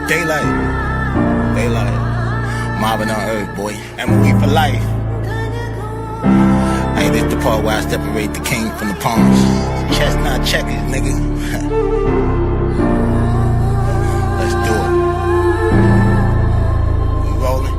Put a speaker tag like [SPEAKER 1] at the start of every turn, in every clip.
[SPEAKER 1] Daylight, mobbing on earth, boy. MOE for life. Hey, this the part where I separate the king from the pawns. Chestnut checkers, nigga. Let's do it. We rolling.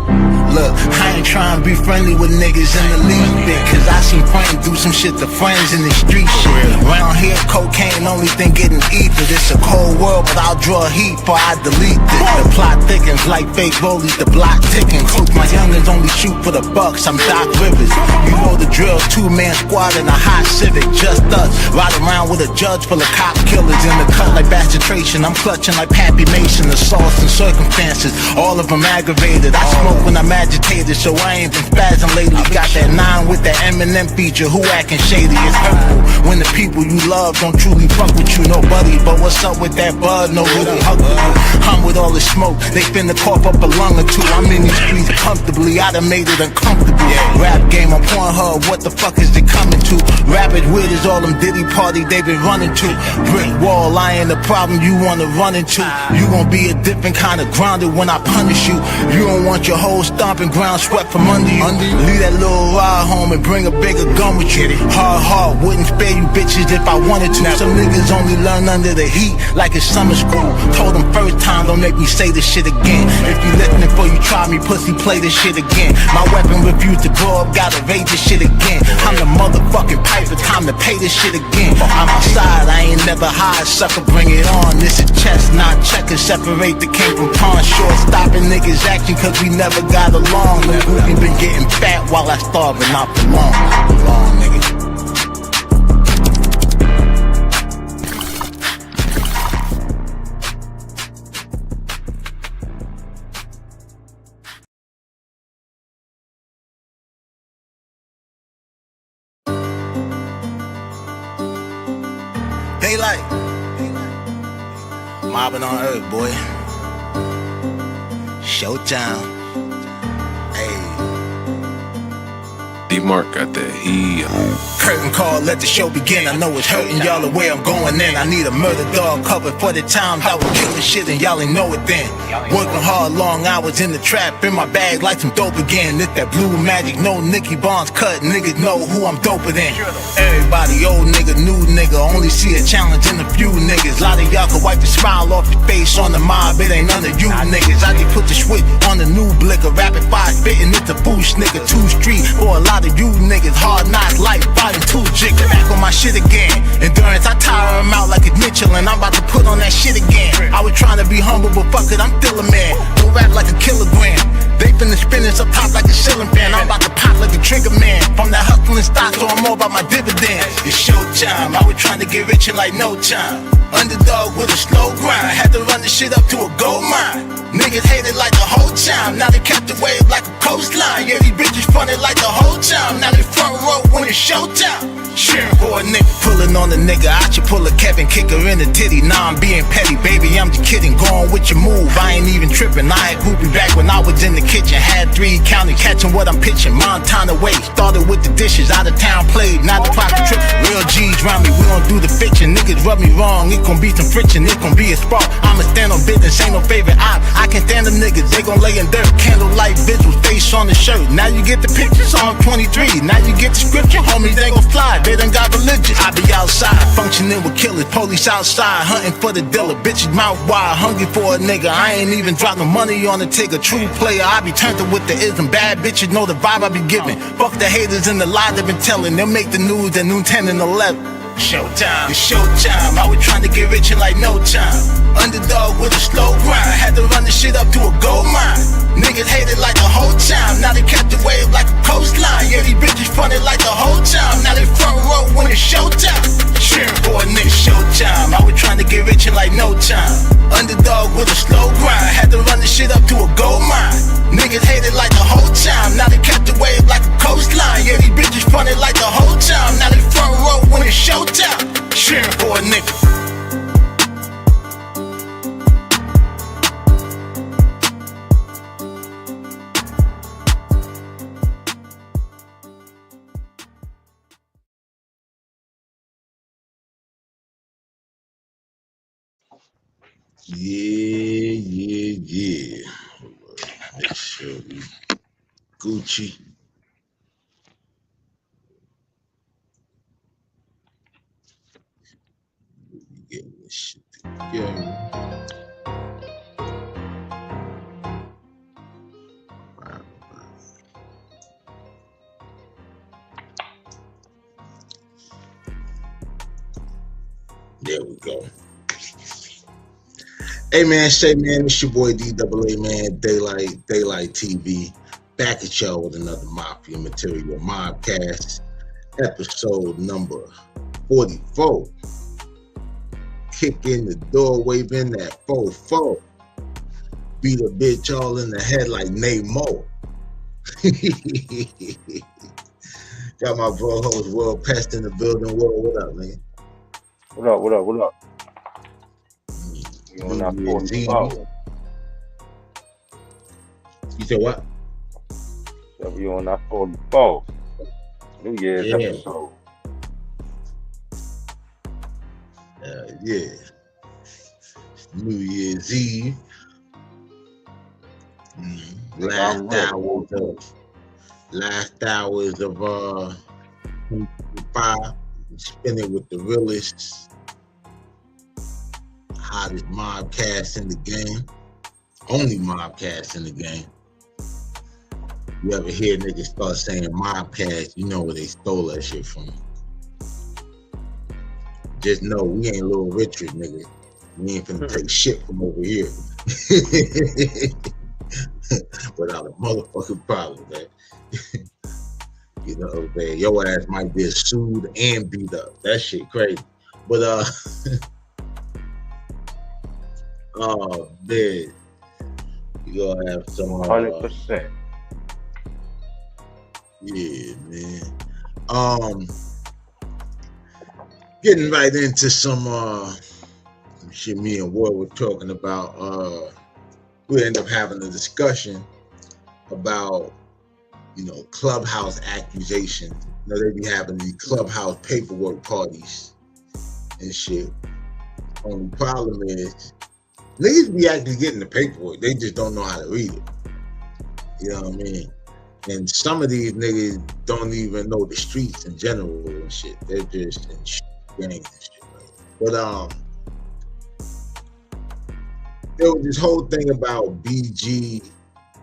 [SPEAKER 1] Look, I ain't trying to be friendly with niggas in the league bit, cause I seen friends do some shit to friends in the street shit. Around here, cocaine only thing getting ether. It's a cold world, but I'll draw heat before I delete it. The plot thickens like fake rollies, the block ticking. Cook my youngins only shoot for the bucks, I'm Doc Rivers. You know the drill, 2-man squad in a hot Civic, just us. Ride around with a judge full of cop killers in the cut like bastration. I'm clutching like Pappy Mason, assaults and circumstances, all of them aggravated. I smoke when I'm agitated, so I ain't been spazzing lately. Got that 9 with that Eminem feature, who acting shady? It's hurtful when the people you love don't truly fuck with you, nobody. But what's up with that bud? No really hug with you. I'm with all the smoke, they finna cough up a lung or two. I'm in these streets comfortably, I done made it uncomfortable. Rap game, I'm Pornhub, what the fuck is it coming to? Rapid weird is all them Diddy party they been running to. Brick wall, I ain't the problem you wanna run into. You gon' be a different kind of grounded when I punish you. You don't want your whole stomping ground swept from under you. Leave that little ride home and bring a bigger gun with you. Hard heart, wouldn't spare you bitches if I wanted to. Some niggas only learn under the heat like it's summer school. Told them first time, don't make me say this shit again. If you listening for you try me, pussy, play this shit again. My weapon refused to grow up, gotta raise this shit again. I'm the motherfucking piper, time to pay this shit again. I'm outside, I ain't never high, sucker, bring it on. This is chestnut checkers, separate the king from pawn. Short stopping niggas action cause we never got along. The movie been getting fat while I starve and not for long. Nigga. Daylight, mobbing on earth, boy. Showtime. Hey.
[SPEAKER 2] D-Mark got that heat.
[SPEAKER 1] Curtain call, let the show begin. I know it's hurting y'all the way I'm going in. I need a murder dog covered for the times I was killing shit and y'all ain't know it then. Working hard, long hours in the trap, in my bag like some dope again. It's that blue magic, no Nicky Barnes cut. Niggas know who I'm doper than. Everybody, old nigga, new nigga, only see a challenge in a few niggas. Lot of y'all can wipe the smile off your face on the mob, it ain't none of you niggas. I just put the switch on the new blicker, rapid fire spitting, it's a boost nigga. 2 street for a lot of you niggas, hard knocks, life, body, 2 jigger. Back on my shit again. Endurance, I tire him out like a Mitchell, and I'm about to put on that shit again. I was trying to be humble, but fuck it, I'm still a man. Don't rap like a kilogram. They finna spin this up top like a ceiling fan. I'm about to pop like a trigger man. From that hustling stock, so I'm more about my dividends. It's showtime, I was trying to get rich in like no time. Underdog with a slow grind, had to run the shit up to a gold mine. Niggas hated like the whole time, now they kept the wave like a coastline. Yeah, these bitches fronted like the whole time, now they front row when it's showtime. Cheering for a nigga, pulling on a nigga, I should pull a Kevin, kick her in the titty. Nah, I'm being petty, baby, I'm just kidding. Going with your move, I ain't even tripping. I had groupie back when I was in the kitchen, had 3 counting, catching what I'm pitching. Montana way, started with the dishes, out of town played, not the pocket trip. Real G's round me, we don't do the fiction. Niggas rub me wrong, it gon' be some friction, it gon' be a spark. I'ma stand on business, ain't no favorite op. I can stand them niggas, they gon' lay in dirt. Candlelight visuals, face on the shirt. Now you get the picture, Psalm 23. Now you get the scripture, homies, they gon' fly. They done got religion. I be outside, functioning with killers. Police outside, hunting for the dealer. Bitches mouth wide, hungry for a nigga. I ain't even dropping money on the ticker. True player, I be turned with the ism. Bad bitches know the vibe I be giving. Fuck the haters and the lies they been telling. They'll make the news at noon 10 and 11. Showtime, it's showtime. I was trying to get rich in like no time. Underdog with a slow grind, had to run the shit up to a gold mine. Niggas hated like the whole time, now they kept the wave like a coastline. Yeah, these bitches fronted like the whole time, now they front row when it's showtime. Cheering for a nigga, showtime. I was trying to get rich in like no time. Underdog with a slow grind, had to run the shit up to a gold mine. Niggas hated like the whole time, now they kept the wave like a coastline. Yeah, these bitches fronted like the whole time, now they front row when it's showtime. Cheering for a nigga. Yeah. Make sure we Gucci. We getting this shit together. There we go. Hey man, say man, it's your boy DAA, man, Daylight TV. Back at y'all with another Mafia material Mobcast, episode number 44. Kick in the door, waving that fofo. Beat a bitch all in the head like Nemo. Got my bro host World Pest in the building. What up, man?
[SPEAKER 2] What up? You on that 44.
[SPEAKER 1] You said what?
[SPEAKER 2] So you on that 44. New Year's episode.
[SPEAKER 1] Yeah. New Year's Eve. Last hours of 25. Spinning with the realest, hottest mobcast in the game. Only mobcast in the game. You ever hear niggas start saying mobcast, you know where they stole that shit from. Just know we ain't Little Richard, nigga. We ain't finna take shit from over here. Without a motherfucking problem, man. You know, man, your ass might be sued and beat up. That shit crazy. But oh man, you gonna have some
[SPEAKER 2] 100%.
[SPEAKER 1] Yeah, man. Getting right into some shit me and Ward were talking about. We end up having a discussion about, you know, clubhouse accusations. You know, they be having these clubhouse paperwork parties and shit. Only problem is, niggas be actually getting the paperwork. They just don't know how to read it. You know what I mean? And some of these niggas don't even know the streets in general and shit. They're just in gangs and shit. But there was this whole thing about BG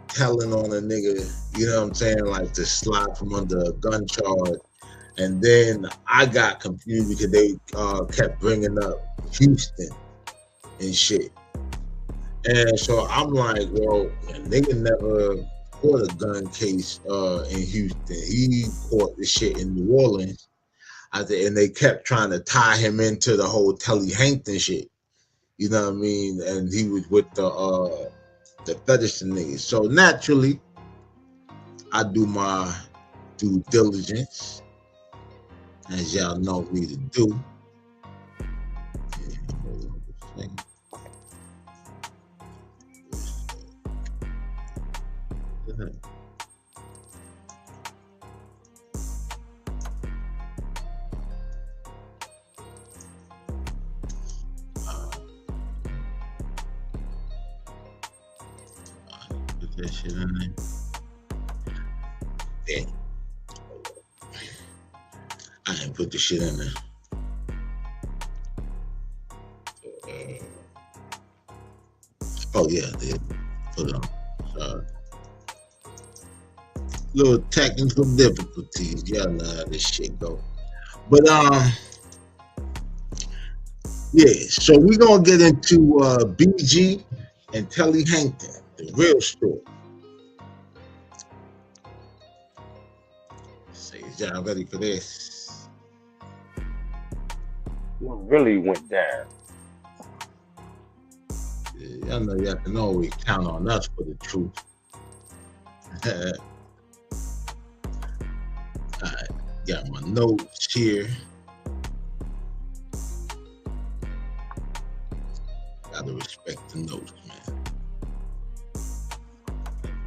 [SPEAKER 1] telling on a nigga, you know what I'm saying, like to slide from under a gun charge. And then I got confused because they kept bringing up Houston and shit. And so I'm like, well, a nigga never caught a gun case in Houston. He caught the shit in New Orleans. And they kept trying to tie him into the whole Telly Hankton shit. You know what I mean? And he was with the Featherston niggas. So naturally, I do my due diligence, as y'all know me to do. Put that shit in there. Yeah. I didn't put the shit in there. Oh yeah, I did. Put it on. Sorry. Little technical difficulties. Y'all know how this shit go. But yeah, so we're gonna get into BG and Telly Hankton, the real story. Say, is y'all ready for this?
[SPEAKER 2] What really went down?
[SPEAKER 1] Yeah, y'all know y'all can always count on us for the truth. Alright, got my notes here. Gotta respect the notes, man.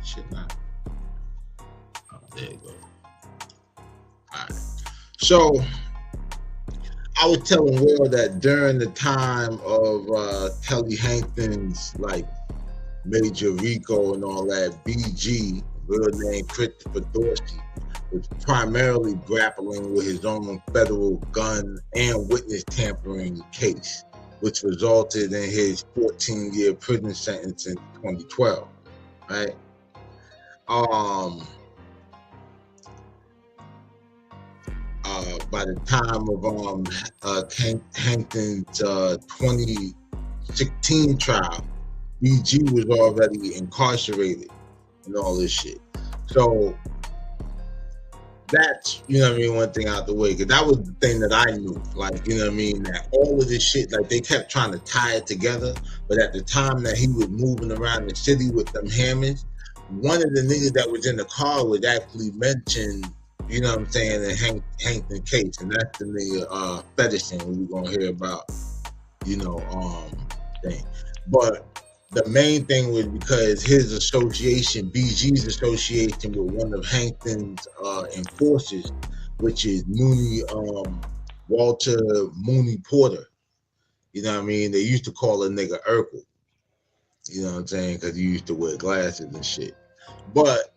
[SPEAKER 1] Shit not. Oh, there you go. Alright. So
[SPEAKER 3] I was telling Will that during the time of Telly Hankton's like Major Rico and all that, BG, real name Christopher Dorsey, was primarily grappling with his own federal gun and witness tampering case, which resulted in his 14-year prison sentence in 2012. Right? By the time of Hankton's 2016 trial, BG was already incarcerated and all this shit. So that's, you know what I mean, one thing out the way, because that was the thing that I knew, like, you know what I mean, that all of this shit, like, they kept trying to tie it together, but at the time that he was moving around the city with them hammers, one of the niggas that was in the car was actually mentioned, you know what I'm saying, in Hankton case, and that's the nigga Feddersen, who we're gonna hear about, you know, thing. But the main thing was because his association, BG's association with one of Hankton's enforcers, which is Walter Mooney Porter. You know what I mean? They used to call a nigga Urkel. You know what I'm saying? Because he used to wear glasses and shit. But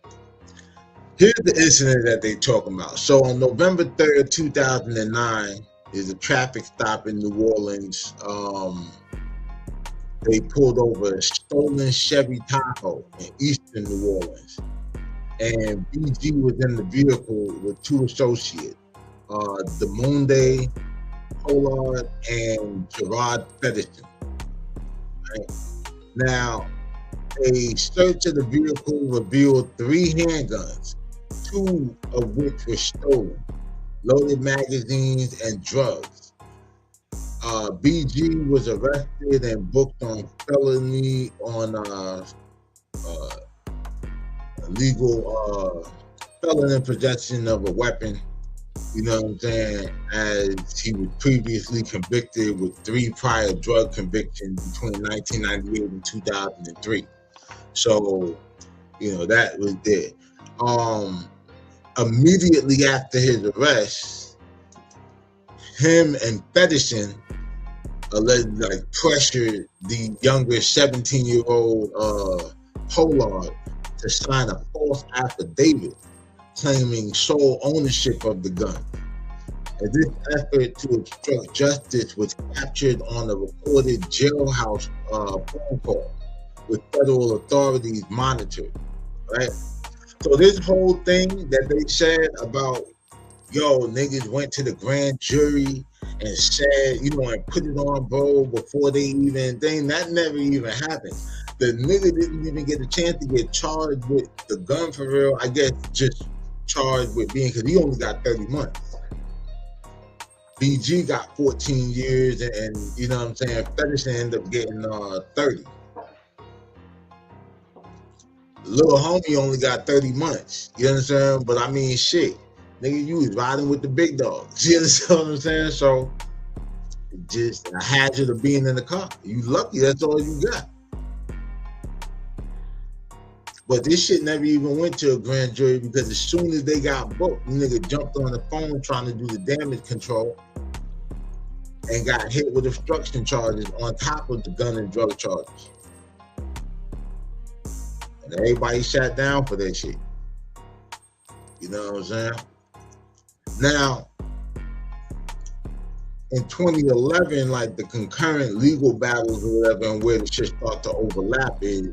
[SPEAKER 3] here's the incident that they talking about. So on November 3rd, 2009, is a traffic stop in New Orleans. They pulled over a stolen Chevy Tahoe in eastern New Orleans. And BG was in the vehicle with two associates, Demonde Pollard and Gerard Feddersen. Right? Now, a search of the vehicle revealed 3 handguns, 2 of which were stolen, loaded magazines, and drugs. BG was arrested and booked on felony on illegal felon in possession of a weapon, you know what I'm saying, as he was previously convicted with 3 prior drug convictions between 1998 and 2003. So, you know, that was there. Immediately after his arrest, him and Feddersen allegedly pressured the younger 17-year-old Pollard to sign a false affidavit claiming sole ownership of the gun. And this effort to obstruct justice was captured on a recorded jailhouse phone call with federal authorities monitored, right? So this whole thing that they said about, yo, niggas went to the grand jury and said, you know, and put it on bro before they even thing, that never even happened. The nigga didn't even get a chance to get charged with the gun for real. I guess just charged with being, because he only got 30 months. BG got 14 years and you know what I'm saying, Feddersen ended up getting 30. Little homie only got 30 months. You understand? But I mean, shit. Nigga, you was riding with the big dogs. You understand what I'm saying? So, just a hazard of being in the car. You lucky, that's all you got. But this shit never even went to a grand jury because as soon as they got booked, the nigga jumped on the phone trying to do the damage control and got hit with obstruction charges on top of the gun and drug charges. And everybody sat down for that shit. You know what I'm saying? Now, in 2011, like the concurrent legal battles or whatever, and where the shit start to overlap is,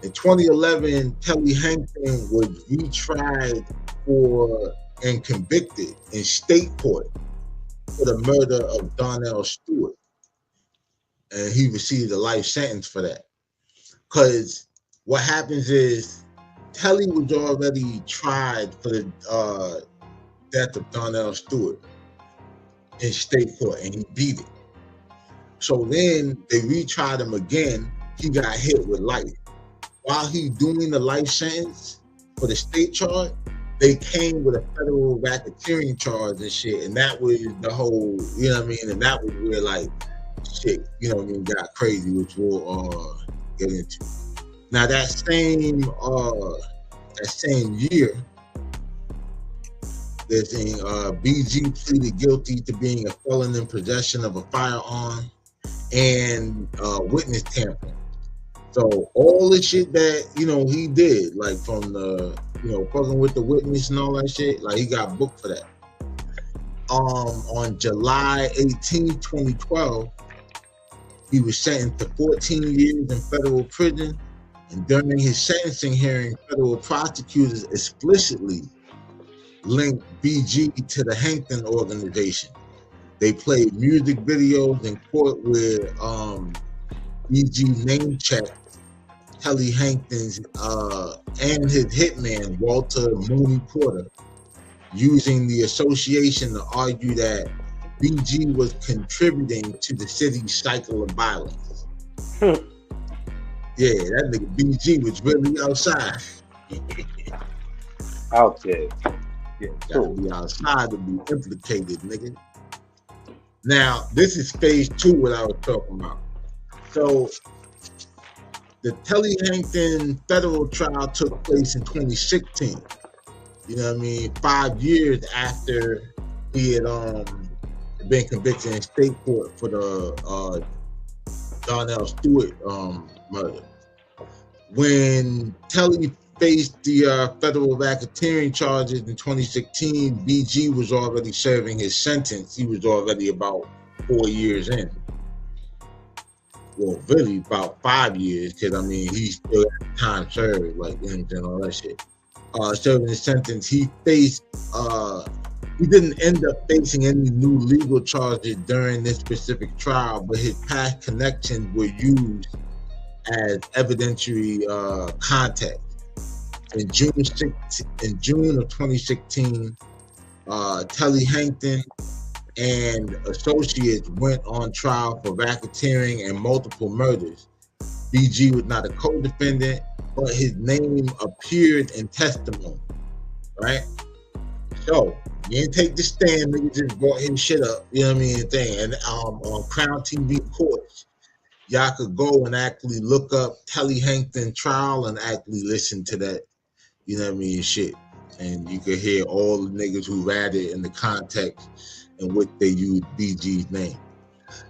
[SPEAKER 3] in 2011, Telly Hankton was retried for and convicted in state court for the murder of Donnell Stewart. And he received a life sentence for that. Because what happens is, Telly was already tried for the death of Donnell Stewart in state court, and he beat it. So then they retried him again. He got hit with life. While he's doing the life sentence for the state charge, they came with a federal racketeering charge and shit, and that was the whole, you know what I mean? And that was where like shit, you know what I mean, got crazy, which we'll get into. Now that same year, They're saying BG pleaded guilty to being a felon in possession of a firearm and witness tampering. So all the shit that he did, like from the fucking with the witness and all that shit, like he got booked for that. On July 18, 2012, he was sentenced to 14 years in federal prison, and during his sentencing hearing, federal prosecutors explicitly linked BG to the Hankton organization. They played music videos in court where BG name checked Telly Hankton's and his hitman Walter Mooney Porter, using the association to argue that BG was contributing to the city's cycle of violence. Yeah, that nigga BG was really outside.
[SPEAKER 2] Out there. Yeah,
[SPEAKER 3] gotta be outside to be implicated, nigga. Now, this is phase 2, what I was talking about. So, the Telly Hankton federal trial took place in 2016. You know what I mean? 5 years after he had been convicted in state court for the Donnell Stewart murder. When Telly faced the federal racketeering charges in 2016, BG was already serving his sentence. He was already about 4 years in. Well, really about 5 years, because I mean, he still had time served, like, and all that shit. Serving his sentence, he faced, he didn't end up facing any new legal charges during this specific trial, but his past connections were used as evidentiary context. In June of 2016, Telly Hankton and associates went on trial for racketeering and multiple murders. BG was not a co-defendant, but his name appeared in testimony, right? So, you didn't take the stand, nigga just brought his shit up, you know what I mean, thing. And on Crown TV Courts, y'all could go and actually look up Telly Hankton trial and actually listen to that, you know what I mean, shit. And you could hear all the niggas who read it in the context in which they used BG's name.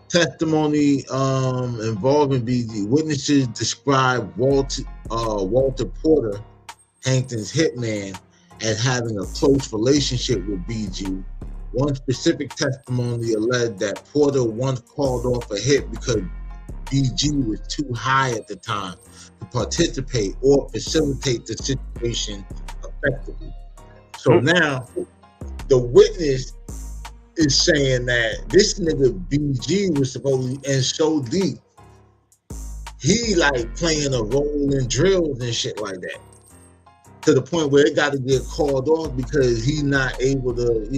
[SPEAKER 3] Testimony involving BG. Witnesses described Walter Porter, Hankton's hitman, as having a close relationship with BG. One specific testimony alleged that Porter once called off a hit because BG was too high at the time to participate or facilitate the situation effectively. So now the witness is saying that this nigga BG was supposedly in so deep, he like playing a role in drills and shit like that, to the point where it got to get called off because he's not able to,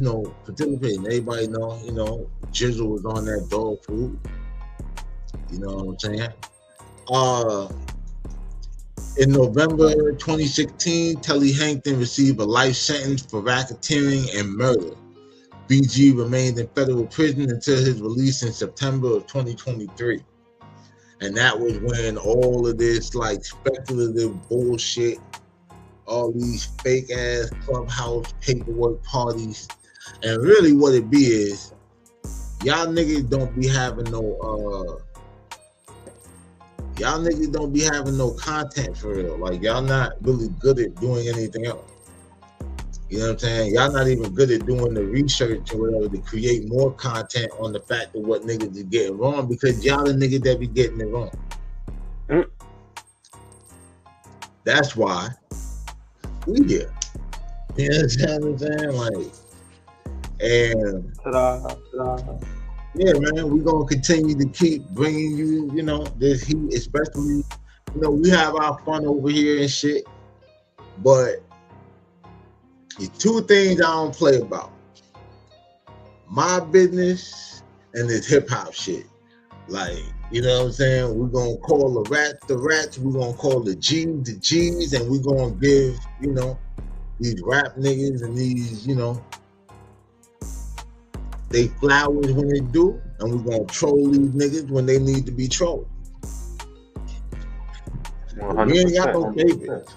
[SPEAKER 3] participate. And everybody know, Jizzle was on that dog food. You know what I'm saying? In November 2016, Telly Hankton received a life sentence for racketeering and murder. BG remained in federal prison until his release in September of 2023. And that was when all of this like speculative bullshit, all these fake ass clubhouse paperwork parties, and really what it be is, y'all niggas don't be having no content for real. Like, y'all not really good at doing anything else. You know what I'm saying? Y'all not even good at doing the research or whatever to create more content on the fact of what niggas is getting wrong, because y'all the niggas that be getting it wrong. That's why we here. You know what I'm saying? Like, and yeah, man, we're gonna continue to keep bringing you, this heat, especially, we have our fun over here and shit, but the two things I don't play about: my business and this hip hop shit. Like, you know what I'm saying? We're gonna call the rats, we're gonna call the G's the G's, and we're gonna give, these rap niggas and these, they flowers when they do, and we're gonna troll these niggas when they need to be trolled. 100%, we ain't got no favorites.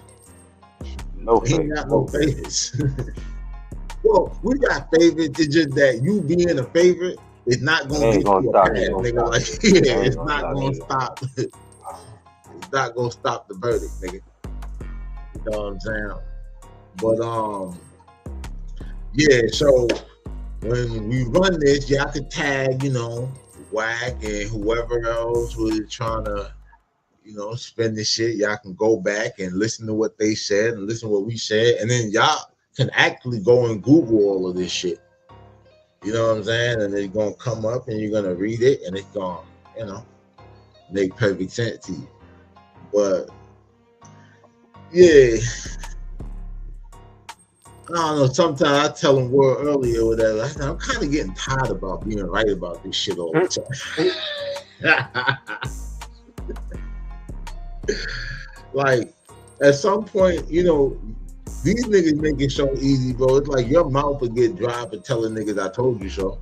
[SPEAKER 3] We ain't got no favorites. we got favorites. It's just that you being a favorite is not gonna
[SPEAKER 2] Ain't
[SPEAKER 3] get
[SPEAKER 2] gonna
[SPEAKER 3] you a
[SPEAKER 2] stop
[SPEAKER 3] pass,
[SPEAKER 2] you.
[SPEAKER 3] nigga. Like, yeah, it's not gonna stop. It's not gonna stop the verdict, nigga. You know what I'm saying? But yeah. So when we run this, y'all can tag, Whack and whoever else was trying to, spend this shit. Y'all can go back and listen to what they said and listen to what we said, and then y'all can actually go and Google all of this shit. You know what I'm saying? And it's gonna come up, and you're gonna read it, and it's gonna, make perfect sense to you. But yeah, I don't know. Sometimes I tell them word earlier or whatever. I'm kind of getting tired about being right about this shit all the time. Like, at some point, these niggas make it so easy, bro. It's like your mouth will get dry for telling niggas I told you so.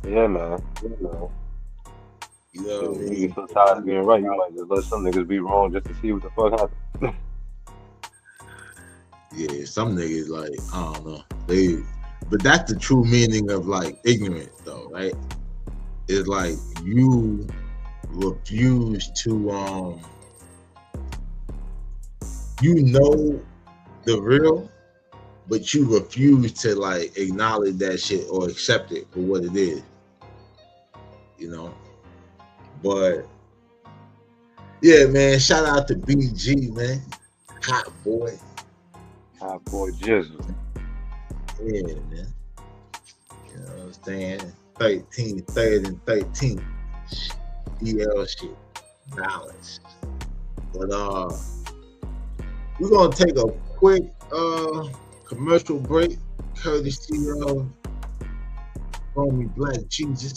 [SPEAKER 2] Yeah, man.
[SPEAKER 3] You know what I mean?
[SPEAKER 2] You get so tired of being right, you might just let some niggas be wrong just to see what the fuck happens.
[SPEAKER 3] Yeah, some niggas, like, I don't know. But that's the true meaning of, like, ignorant, though, right? It's like you refuse to, the real, but you refuse to, like, acknowledge that shit or accept it for what it is. But yeah, man, shout out to BG, man. Hotboy.
[SPEAKER 2] Hotboy Jizzle.
[SPEAKER 3] Yeah, man. You know what I'm saying? 13, 3rd and 13th. DL shit. Balance. But we're gonna take a quick commercial break, courtesy of homie Black Jesus.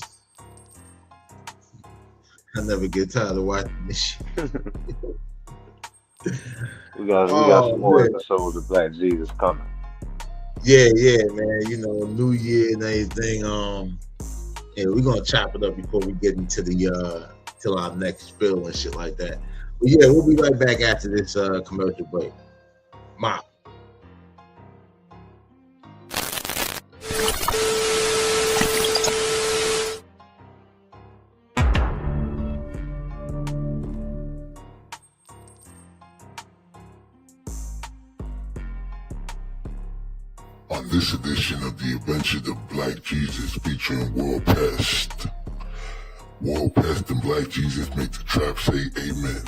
[SPEAKER 3] I never get tired of watching this shit.
[SPEAKER 2] we got some more episodes of Black Jesus coming.
[SPEAKER 3] Yeah, man. New Year and everything. Yeah, we're gonna chop it up before we get into the till our next spill and shit like that. But yeah, we'll be right back after this commercial break. Mop.
[SPEAKER 4] On this edition of the Adventures of Black Jesus featuring World Pest. World Pest and Black Jesus make the trap say amen.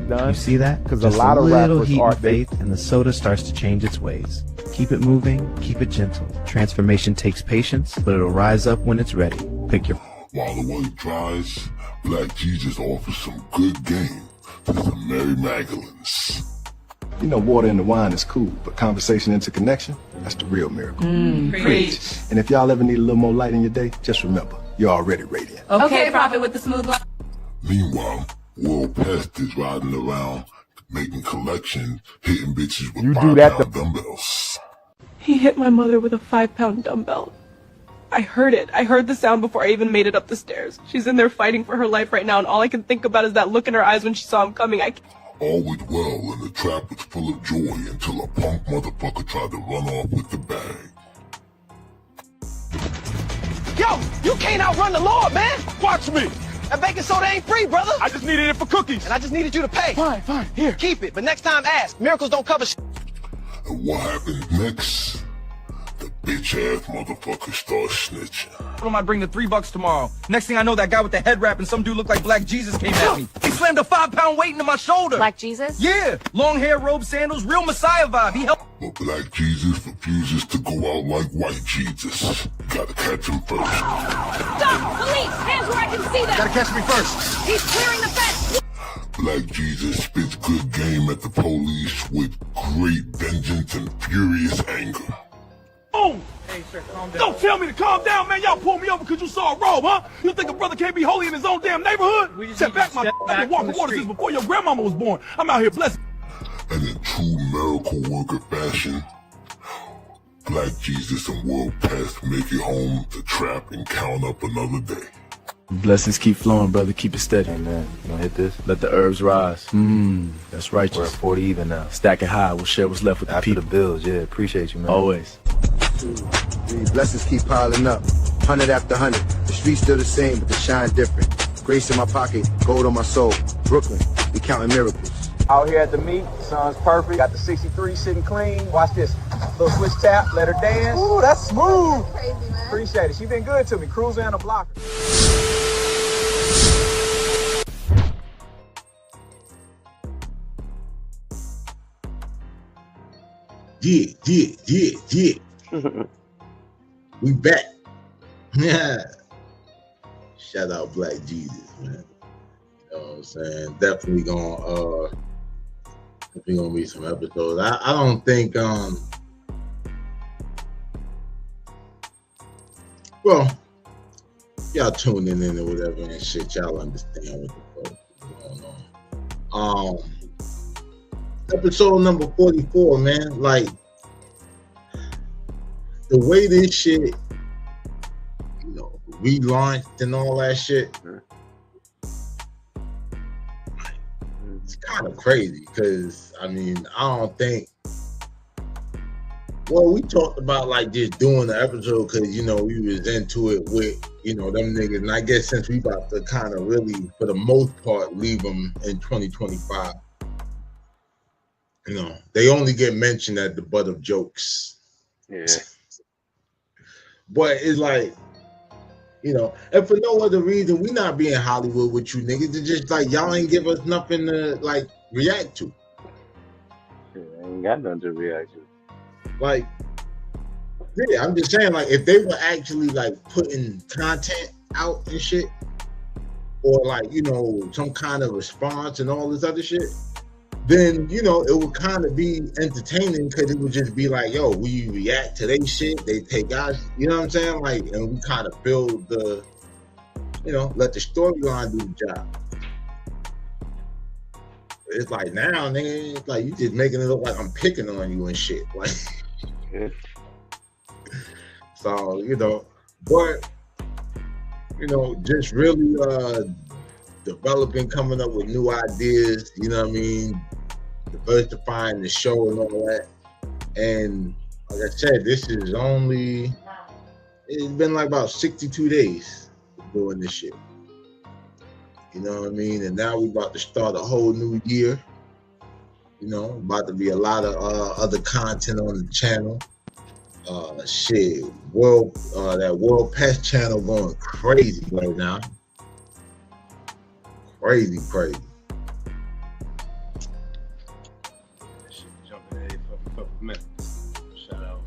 [SPEAKER 5] You see that? Because a lot of rappers heat and faith, and the soda starts to change its ways. Keep it moving, keep it gentle. Transformation takes patience, but it'll rise up when it's ready. Pick your...
[SPEAKER 4] While the way dries, Black Jesus offers some good game to some Mary Magdalens.
[SPEAKER 6] Water in the wine is cool, but conversation into connection, that's the real miracle.
[SPEAKER 7] Preach.
[SPEAKER 6] And if y'all ever need a little more light in your day, just remember, you're already radiant.
[SPEAKER 7] Okay, Prophet with the smooth line.
[SPEAKER 4] Meanwhile, World Pest is riding around making collections, hitting bitches with
[SPEAKER 5] You do that
[SPEAKER 4] 5-pound dumbbells.
[SPEAKER 8] He hit my mother with a 5-pound dumbbell. I heard it. I heard the sound before I even made it up the stairs. She's in there fighting for her life right now, and all I can think about is that look in her eyes when she saw him coming.
[SPEAKER 4] All went well, and the trap was full of joy until a punk motherfucker tried to run off with the bag.
[SPEAKER 9] Yo, you can't outrun the Lord, man.
[SPEAKER 10] Watch me.
[SPEAKER 9] That baking soda ain't free, brother.
[SPEAKER 10] I just needed it for cookies.
[SPEAKER 9] And I just needed you to pay.
[SPEAKER 10] Fine. Here.
[SPEAKER 9] Keep it, but next time ask. Miracles don't cover shit.
[SPEAKER 4] And what happened next? The bitch-ass motherfucker starts snitching.
[SPEAKER 10] I might bring the $3 tomorrow. Next thing I know, that guy with the head wrap and some dude looked like Black Jesus came at me. He slammed a 5-pound weight into my shoulder.
[SPEAKER 7] Black Jesus?
[SPEAKER 10] Yeah. Long hair, robe, sandals, real Messiah vibe. He helped.
[SPEAKER 4] But Black Jesus refuses to go out like white Jesus. Gotta catch him first.
[SPEAKER 7] Stop! Police! Hands where I can see them!
[SPEAKER 10] Gotta catch me first.
[SPEAKER 7] He's clearing the fence!
[SPEAKER 4] Black Jesus spits good game at the police with great vengeance and furious anger.
[SPEAKER 10] Oh! Hey, sir, calm down. Don't tell me to calm down, man. Y'all pulled me over because you saw a robe, huh? You think a brother can't be holy in his own damn neighborhood? Step back, my I've been walking water since before your grandmama was born. I'm out here blessed.
[SPEAKER 4] And in true miracle worker fashion, Black Jesus and World Pest make it home to trap and count up another day.
[SPEAKER 6] Blessings keep flowing, brother. Keep it steady.
[SPEAKER 11] Amen. You gonna hit this?
[SPEAKER 6] Let the herbs rise. That's righteous.
[SPEAKER 11] We're at 40 even now.
[SPEAKER 6] Stacking high. We'll share what's left with
[SPEAKER 11] After
[SPEAKER 6] the people.
[SPEAKER 11] the bills, yeah. Appreciate you, man.
[SPEAKER 6] Always.
[SPEAKER 12] Blessings keep piling up, 100 after 100. The streets still the same, but the shine different. Grace in my pocket, gold on my soul. Brooklyn, we counting miracles.
[SPEAKER 9] Out here at the meet, sun's perfect. Got the 63 sitting clean. Watch this. Little switch tap, let her dance. Ooh, that's smooth.
[SPEAKER 7] Crazy, man.
[SPEAKER 9] Appreciate it. She been good to me. Cruiser and a blocker.
[SPEAKER 3] Yeah. We back. Yeah. Shout out Black Jesus, man. You know what I'm saying? Definitely gonna be some episodes. I don't think well, y'all tuning in or whatever and shit, y'all understand what the fuck is going on. Episode number 44, man. Like the way this shit, you know, relaunched and all that shit. It's kind of crazy because I mean, I don't think. Well, we talked about like just doing the episode because you know we was into it with them niggas, and I guess since we about to kind of really, for the most part, leave them in 2025. You know, they only get mentioned at the butt of jokes.
[SPEAKER 2] Yeah.
[SPEAKER 3] But it's like, you know, and for no other reason, we not being Hollywood with you niggas. It's just like y'all ain't give us nothing to like react to.
[SPEAKER 2] Yeah, I ain't got nothing to react to.
[SPEAKER 3] Like, yeah, I'm just saying, like, if they were actually like putting content out and shit, or like, you know, some kind of response and all this other shit, then, you know, it would kind of be entertaining because it would just be like, yo, we react to their shit, they take us, you know what I'm saying? Like, and we kind of build the, you know, let the storyline do the job. It's like now, nigga, it's like you just making it look like I'm picking on you and shit. Like,
[SPEAKER 2] Yeah.
[SPEAKER 3] so, you know, but, you know, just really developing, coming up with new ideas, you know what I mean? Diversifying the show and all that. And like I said, this is only, it's been like about 62 days doing this shit. You know what I mean? And now we're about to start a whole new year. You know, about to be a lot of other content on the channel. Shit, that World Pest channel going crazy right now. Crazy.
[SPEAKER 10] Jumping every couple minutes. Shout out.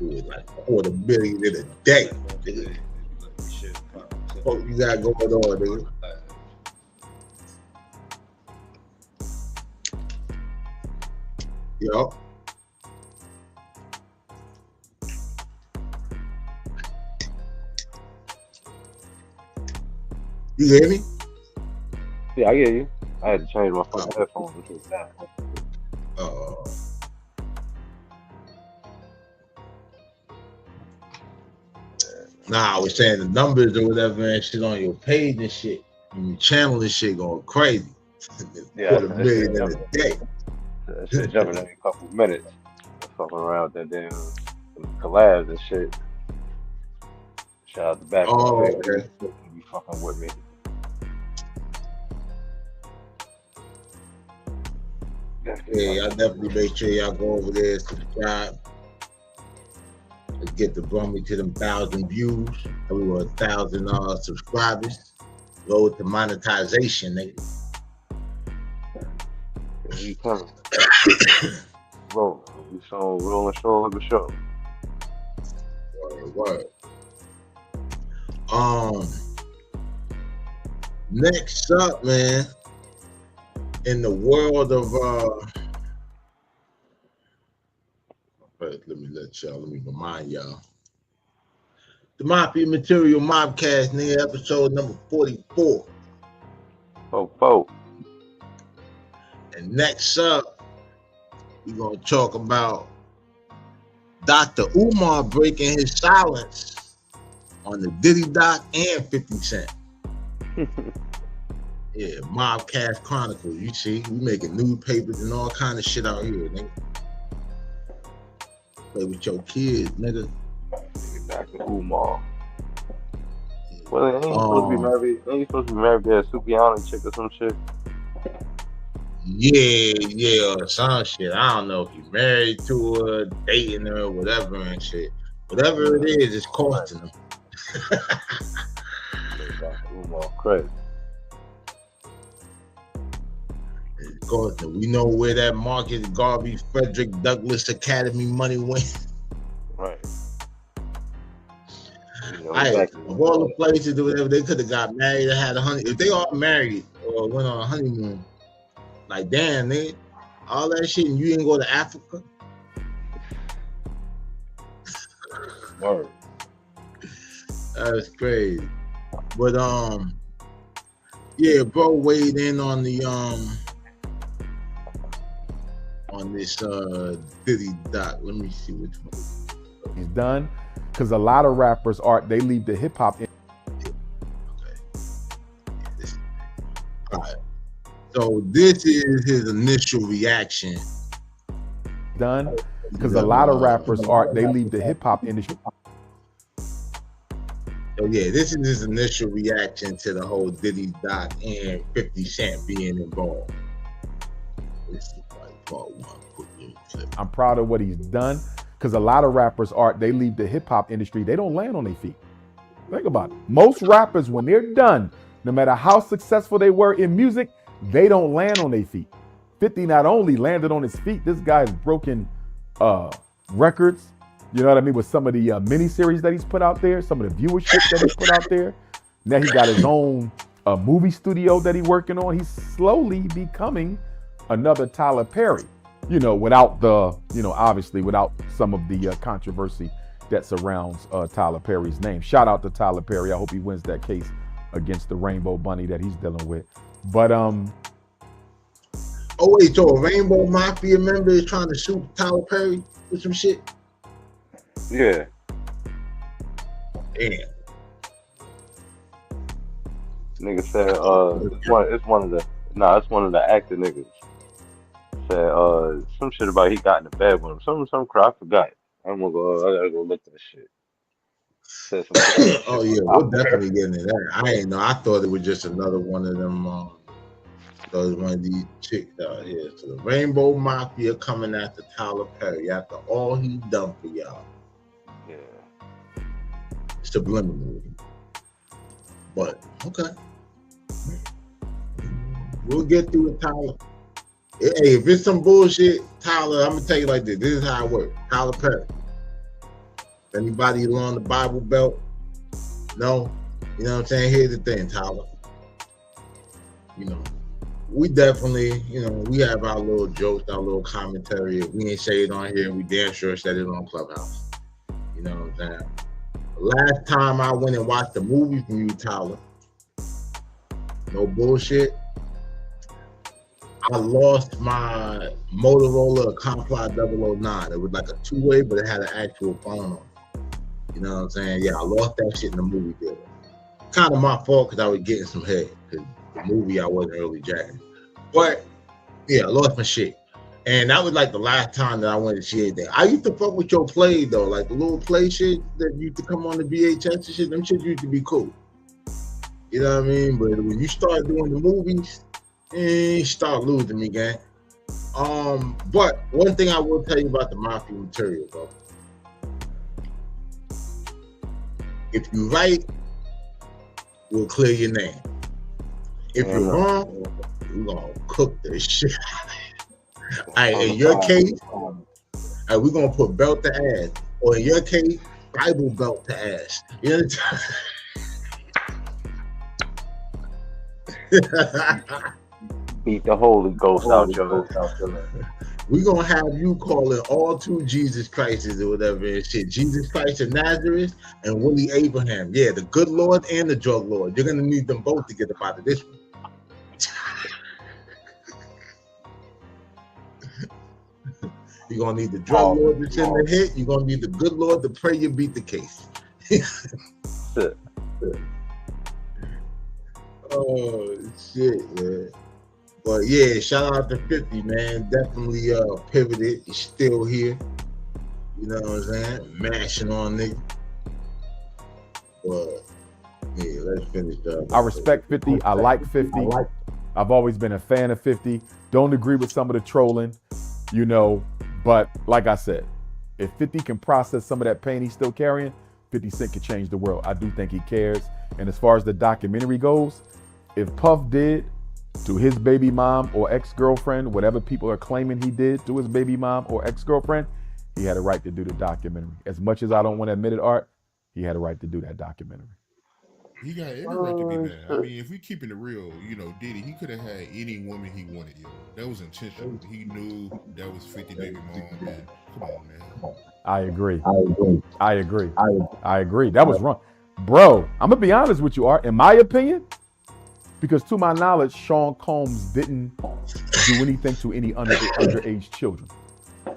[SPEAKER 3] Dude, like $250,000 in a day. Nigga. What you got going on, nigga? Yo. You hear me?
[SPEAKER 2] Yeah, I hear you. I had to change my fucking headphones, which was down.
[SPEAKER 3] Nah, I was saying the numbers or whatever and shit on your page and shit. And your channel and shit going crazy.
[SPEAKER 2] Yeah,
[SPEAKER 3] $250,000 in a day.
[SPEAKER 2] That shit jumping every couple minutes. Fucking around that damn collabs and shit. Shout out to back.
[SPEAKER 3] Oh, okay.
[SPEAKER 2] You fucking with me.
[SPEAKER 3] Yeah, y'all definitely make sure y'all go over there and subscribe. Let's get the Brummy to them 1,000 views. And we were 1,000 subscribers. Go with the monetization, nigga.
[SPEAKER 2] You coming? Roll. We saw rolling show of the show.
[SPEAKER 3] Word. Next up, man, in the world of let me remind y'all. The MAFIA Material Mobcast, nigga, episode number 44.
[SPEAKER 2] Oh.
[SPEAKER 3] And next up, we're gonna talk about Dr. Umar breaking his silence on the Diddy doc and 50 Cent. Yeah, Mobcast Chronicles. You see, we making newspapers and all kind of shit out here, nigga. Play with your kids, nigga.
[SPEAKER 2] Back to Umar. Well, ain't he supposed to be married? Ain't he supposed to be married to a Sukiana chick or some shit?
[SPEAKER 3] Yeah, or some shit. I don't know if he's married to her, dating her, whatever and shit. Whatever it is, it's costing him.
[SPEAKER 2] Umar, crazy.
[SPEAKER 3] It's costing him. We know where that Marcus Garvey Frederick Douglass Academy money went.
[SPEAKER 2] Right.
[SPEAKER 3] Of all the places or whatever, they could have got married or had a honeymoon. If they all married or went on a honeymoon, like damn, nigga, all that shit, and you didn't go to Africa.
[SPEAKER 2] Word.
[SPEAKER 3] That's crazy. But yeah, bro weighed in on the on this Diddy doc. Let me see which one.
[SPEAKER 10] He's done. Because a lot of rappers they leave the hip hop.
[SPEAKER 3] Okay. All right. So this is his initial reaction.
[SPEAKER 10] Done. Because a lot of rappers they leave the hip hop industry.
[SPEAKER 3] So yeah, this is his initial reaction to the whole Diddy doc and 50 Cent being involved. This is like part one.
[SPEAKER 10] I'm proud of what he's done. Because a lot of rappers they leave the hip hop industry. They don't land on their feet. Think about it. Most rappers, when they're done, no matter how successful they were in music, they don't land on their feet. 50 not only landed on his feet, this guy's broken records. You know what I mean? With some of the miniseries that he's put out there, some of the viewership that he's put out there. Now he got his own movie studio that he's working on. He's slowly becoming another Tyler Perry. You know, without the, obviously without some of the controversy that surrounds Tyler Perry's name. Shout out to Tyler Perry. I hope he wins that case against the Rainbow Bunny that he's dealing with. But
[SPEAKER 3] oh wait, so a Rainbow Mafia member is trying to sue Tyler Perry for some shit?
[SPEAKER 2] Yeah.
[SPEAKER 3] Damn.
[SPEAKER 2] Nigga said it's one of the actor niggas. Said some shit about he got in the bed with him. Some crap, I forgot. I gotta go look at the shit. Said some
[SPEAKER 3] oh yeah, we're definitely getting into that. I ain't know. I thought it was just another one of them. So it's one of these chicks out here. So the Rainbow Mafia coming after Tyler Perry after all he done for y'all.
[SPEAKER 2] Yeah.
[SPEAKER 3] Subliminal. But okay, we'll get through it, Tyler. Hey, if it's some bullshit, Tyler, I'm gonna tell you like this. This is how it works. Tyler Perry. If anybody along the Bible Belt, no, you know what I'm saying? Here's the thing, Tyler. We definitely, we have our little jokes, our little commentary. If we ain't say it on here, we damn sure said it on Clubhouse. You know what I'm saying? Last time I went and watched a movie from you, Tyler, no bullshit, I lost my Motorola Complot 009. It was like a two-way, but it had an actual phone on it. You know what I'm saying? Yeah, I lost that shit in the movie theater. Kind of my fault because I was getting some head. Because the movie I wasn't really jacking. But yeah, I lost my shit. And that was like the last time that I went to see anything. I used to fuck with your play though, like the little play shit that used to come on the VHS and shit. Them shit used to be cool. You know what I mean? But when you start doing the movies, you start losing me, gang. But one thing I will tell you about the Mafia material, bro. If you right, we'll clear your name. If you're wrong, we're gonna cook this shit. All right, in your case, we're gonna put belt to ass, or in your case, Bible belt to ass. You understand?
[SPEAKER 2] Beat the Holy Ghost out your
[SPEAKER 3] We're gonna have you calling all two Jesus Christs or whatever and shit. Jesus Christ of Nazareth and Willie Abraham. Yeah, the good Lord and the drug Lord. You're gonna need them both to get up out of this one. You're gonna need the drug Lord to send the hit. You're gonna need the good Lord to pray you beat the case. Oh shit, man. But yeah, shout out to 50, man. Definitely pivoted. He's still here. You know what I'm saying? Mashing on niggas. But yeah, let's finish up.
[SPEAKER 13] I respect 50. I like 50. I've always been a fan of 50. Don't agree with some of the trolling, you know, but like I said, if 50 can process some of that pain he's still carrying, 50 Cent can change the world. I do think he cares. And as far as the documentary goes, if Puff did to his baby mom or ex-girlfriend, whatever people are claiming he did to his baby mom or ex-girlfriend, he had a right to do the documentary. As much as I don't want to admit it, Art, he had a right to do that documentary.
[SPEAKER 14] He got every right to be mad. I mean, if we keeping it real, you know, Diddy, he could have had any woman he wanted, yo. That was intentional. He knew that was 50 baby mom, man. Come on, man.
[SPEAKER 13] I agree. That was wrong. Bro, I'm going to be honest with you, Art. In my opinion, because to my knowledge, Sean Combs didn't do anything to any underage children.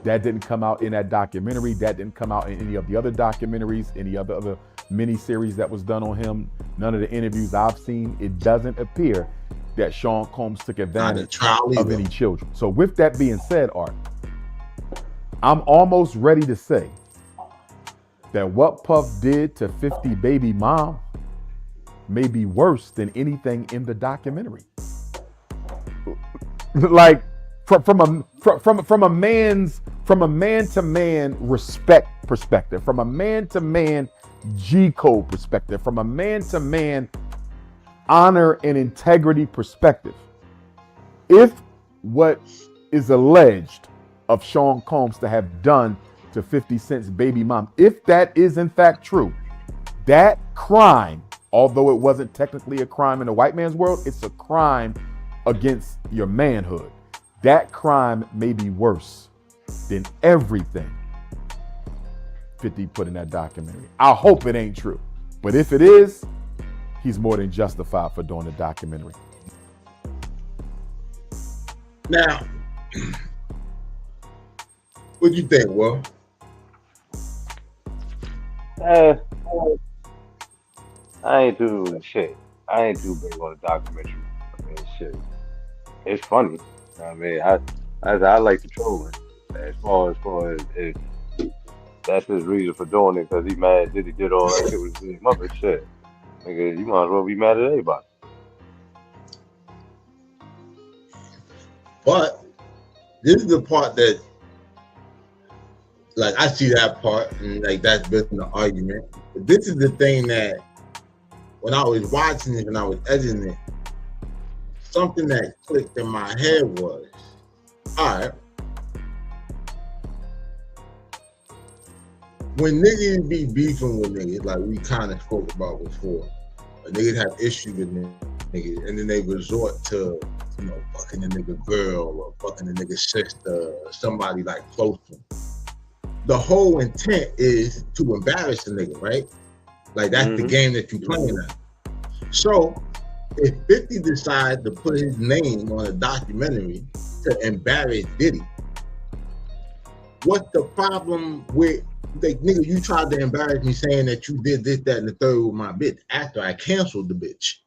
[SPEAKER 13] That didn't come out in that documentary. That didn't come out in any of the other documentaries, any other mini-series that was done on him. None of the interviews I've seen, it doesn't appear that Sean Combs took advantage of any children. So with that being said, Art, I'm almost ready to say that what Puff did to 50 baby mom may be worse than anything in the documentary. Like from a man-to-man respect perspective, from a man-to-man G code perspective, from a man-to-man honor and integrity perspective, if what is alleged of Sean Combs to have done to 50 Cent's baby mom, if that is in fact true, that crime, although it wasn't technically a crime in the white man's world, it's a crime against your manhood. That crime may be worse than everything 50 put in that documentary. I hope it ain't true. But if it is, he's more than justified for doing the documentary.
[SPEAKER 3] Now, what do you think, Will?
[SPEAKER 2] I ain't too shit. I ain't too big on the documentary. I mean, shit. It's funny. I mean, I like the trolling. As far as if that's his reason for doing it, because he mad Diddy did all that shit with his mother. Shit, nigga, you might as well be mad at anybody.
[SPEAKER 3] But this is the part that, like, I see that part, and like that's been the argument. But this is the thing that, when I was watching it and I was editing it, something that clicked in my head was, all right, when niggas be beefing with niggas, like we kind of spoke about before, niggas have issues with niggas, and then they resort to, you know, fucking the nigga girl or fucking the nigga sister or somebody like close to him. The whole intent is to embarrass the nigga, right? Like that's the game that you playing at. So if 50 decides to put his name on a documentary to embarrass Diddy, what's the problem with, like, nigga, you tried to embarrass me saying that you did this, that, and the third with my bitch after I canceled the bitch.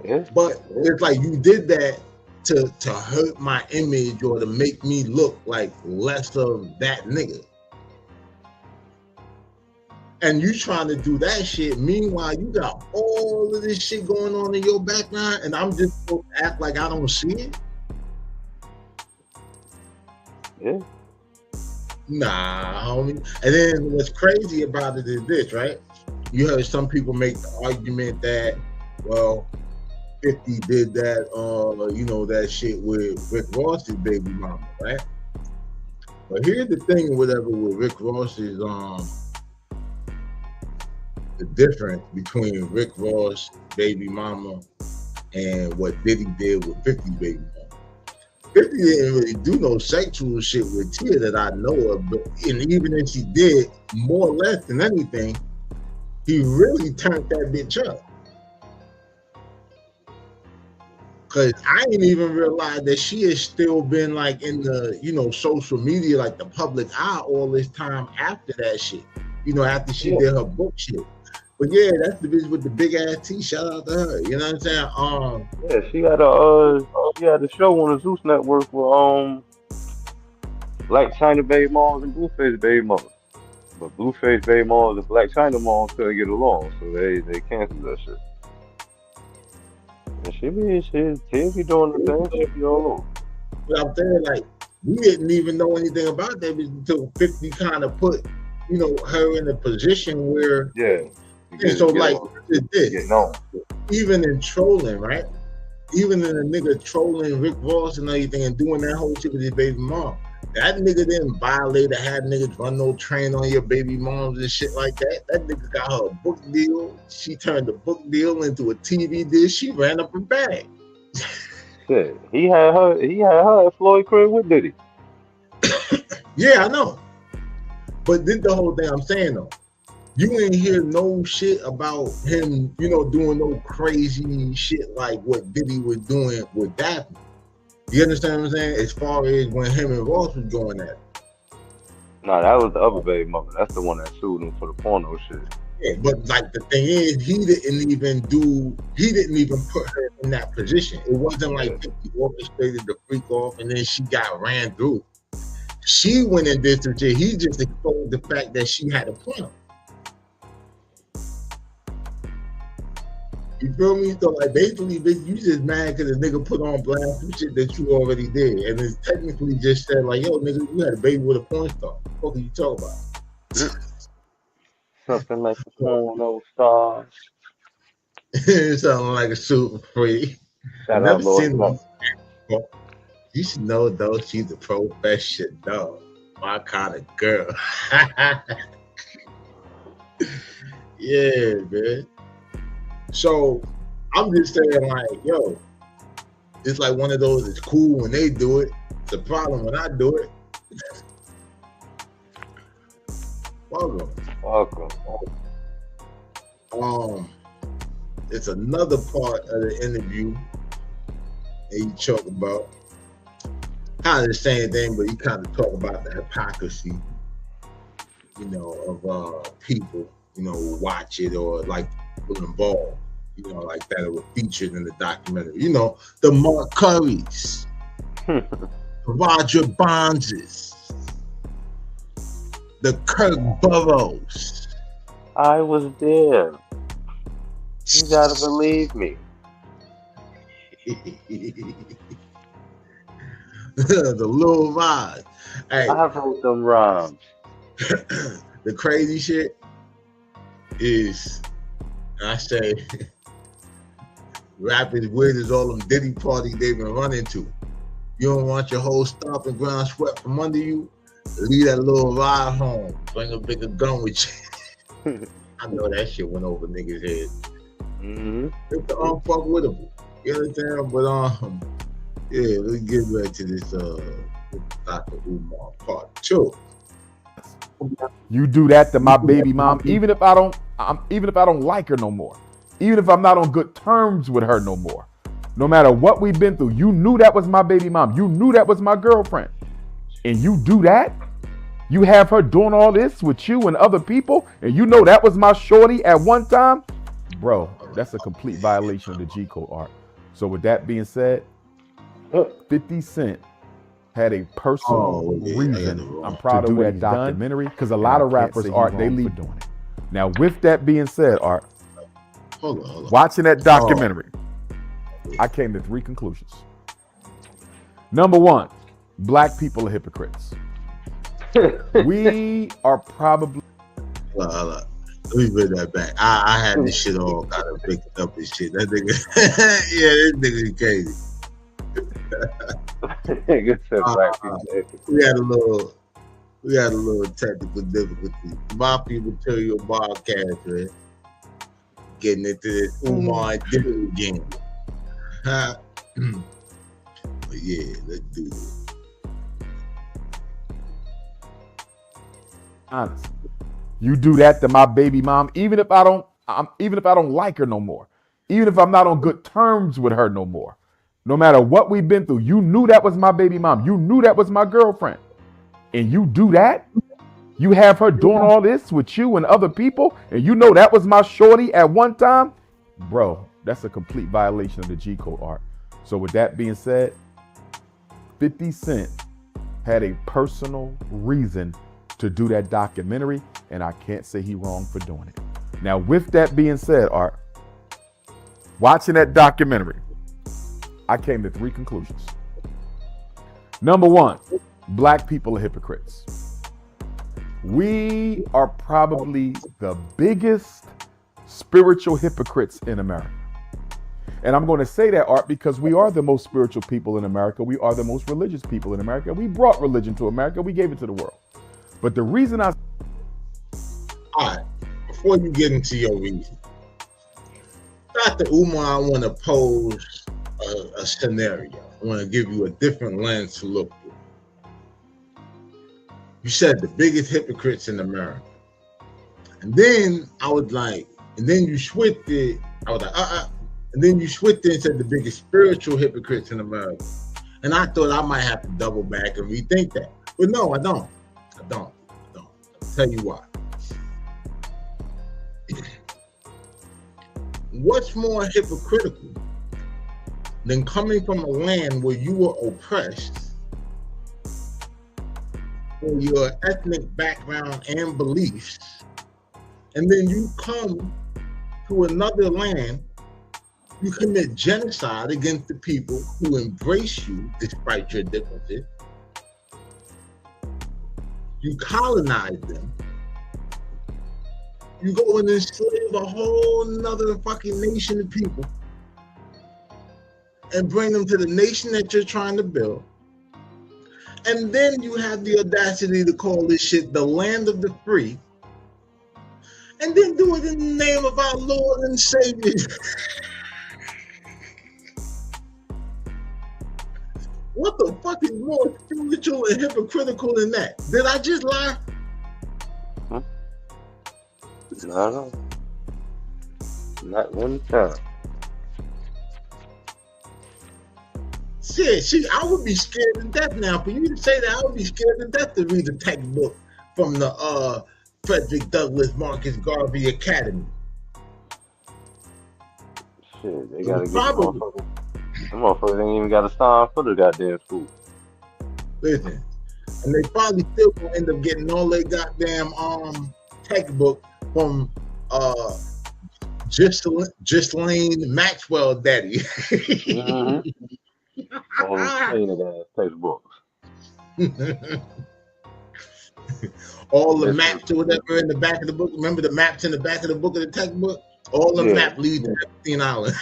[SPEAKER 2] Yeah.
[SPEAKER 3] But it's like you did that to hurt my image or to make me look like less of that nigga. And you trying to do that shit. Meanwhile, you got all of this shit going on in your background, and I'm just supposed to act like I don't see it.
[SPEAKER 2] Yeah.
[SPEAKER 3] Nah, homie. And then what's crazy about it is this, right? You heard some people make the argument that, well, 50 did that, you know, that shit with Rick Ross's baby mama, right? But here's the thing or whatever with Rick Ross's, the difference between Rick Ross' baby mama and what Diddy did with 50's baby mama. 50 didn't really do no sexual shit with Tia that I know of, but and even if he did, more or less than anything, he really turned that bitch up. Cause I didn't even realize that she has still been like in the, social media, like the public eye all this time after that shit. After she did her book shit. But yeah, that's the bitch with the big ass T. Shout out to her. You know what I'm saying?
[SPEAKER 2] Yeah, she had a show on the Zeus Network with Black China Baby Moms and Blueface Baby Moms. But Blueface Baby Moms and Black China Moms couldn't get along, so they canceled that shit. And she be doing the thing, she be all over.
[SPEAKER 3] But I'm saying, like, we didn't even know anything about that bitch until 50 kind of put, her in a position where even in trolling, right? Even in a nigga trolling Rick Ross and everything and doing that whole shit with his baby mom. That nigga didn't violate or have niggas run no train on your baby moms and shit like that. That nigga got her a book deal. She turned the book deal into a TV deal. She ran up her bag.
[SPEAKER 2] Shit, he had her at Floyd crib with Diddy.
[SPEAKER 3] Yeah, I know. But this the whole thing I'm saying though. You ain't hear no shit about him, doing no crazy shit like what Diddy was doing with Daphne. You understand what I'm saying? As far as when him and Ross was going at it.
[SPEAKER 2] Nah, that was the other baby mother. That's the one that sued him for the porno shit.
[SPEAKER 3] Yeah, but like the thing is, he didn't even put her in that position. It wasn't like 50 orchestrated the freak off and then she got ran through. She went and did some shit. He just exposed the fact that she had a plan. You feel me? So like basically, bitch, you just mad because the nigga put on blast some shit that you already did, and it's technically just said like, "Yo, nigga, you had a baby with a porn star." What are you talking about?
[SPEAKER 2] Something like a porno star.
[SPEAKER 3] Something like a super freak.
[SPEAKER 2] Shout out, Lord.
[SPEAKER 3] You should know though, she's a professional, my kind of girl. Yeah, man. So I'm just saying, like, yo, it's like one of those. It's cool when they do it. It's a problem when I do it. Welcome. It's another part of the interview that you talk about kind of the same thing, but you kind of talk about the hypocrisy, of people, who watch it or like people involved. Like that were featured in the documentary. The Mark Currys, the Roger Bonds, the Kirk Burrows.
[SPEAKER 2] I was there. You gotta believe me.
[SPEAKER 3] The Lil Rod. Hey,
[SPEAKER 2] I wrote them rhymes.
[SPEAKER 3] The crazy shit is, I say, rap is weird as all them Diddy parties they've been running to. You don't want your whole stomping ground swept from under you? Leave that little ride home. Bring a bigger gun with you. I know that shit went over niggas' heads.
[SPEAKER 2] Mm-hmm.
[SPEAKER 3] It's the unfuckwittable. You understand? But yeah, let's get back to this Dr. Umar part 2.
[SPEAKER 13] You do that to my baby mom, even if I don't like her no more, even if I'm not on good terms with her no more, no matter what we've been through. You knew that was my baby mom. You knew that was my girlfriend, and you do that. You have her doing all this with you and other people, and you know that was my shorty at one time, bro. That's a complete violation of the G code, Art. So with that being said, 50 Cent had a personal reason. I'm proud of that documentary because a lot of rappers, Art, they leave doing it. Now, with that being said, Art,
[SPEAKER 3] hold on.
[SPEAKER 13] Watching that documentary, I came to 3 conclusions. Number 1, black people are hypocrites. We are probably.
[SPEAKER 3] Let me bring that back. I had this shit all kind of picked up and shit. That nigga, yeah, this nigga is crazy. We had a little technical difficulty. My people tell you a Mobcast, man. Getting into this Umar Diddy game. But yeah, let's do it.
[SPEAKER 13] Honest. You do that to my baby mom, even if I don't like her no more, even if I'm not on good terms with her no more, No matter what we've been through, you knew that was my baby mom. You knew that was my girlfriend. And you do that? You have her doing all this with you and other people, and you know that was my shorty at one time? Bro, that's a complete violation of the G Code, Art. So with that being said, 50 Cent had a personal reason to do that documentary, and I can't say he wrong for doing it. Now, with that being said, Art, watching that documentary, I came to 3 conclusions. Number 1, black people are hypocrites. We are probably the biggest spiritual hypocrites in America. And I'm going to say that, Art, because we are the most spiritual people in America. We are the most religious people in America. We brought religion to America. We gave it to the world. But the reason
[SPEAKER 3] All right, before you get into your reason, Dr. Umar, I want to pose a scenario. I want to give you a different lens to look through. You said the biggest hypocrites in America. And then I was like, and then you switched it. I was like, And then you switched it and said the biggest spiritual hypocrites in America. And I thought I might have to double back and rethink that. But no, I don't. I'll tell you why. What's more hypocritical than coming from a land where you were oppressed for your ethnic background and beliefs, and then you come to another land, you commit genocide against the people who embrace you despite your differences, you colonize them, you go and enslave a whole nother fucking nation of people and bring them to the nation that you're trying to build. And then you have the audacity to call this shit the land of the free, and then do it in the name of our Lord and Savior. What the fuck is more spiritual and hypocritical than that? Did I just lie?
[SPEAKER 2] No. Not one time.
[SPEAKER 3] See, I would be scared to death now. For you to say that, I would be scared to death to read the textbook from the Frederick Douglass Marcus Garvey Academy.
[SPEAKER 2] Shit, they gotta get the motherfuckers ain't even got a sign for the goddamn school.
[SPEAKER 3] Listen, and they probably still gonna end up getting all their goddamn textbook from Ghislaine Maxwell daddy.
[SPEAKER 2] All those cleaning ass textbooks.
[SPEAKER 3] All the maps or whatever in the back of the book. Remember the maps in the back of the book of the textbook? All the map leads to Epstein Island.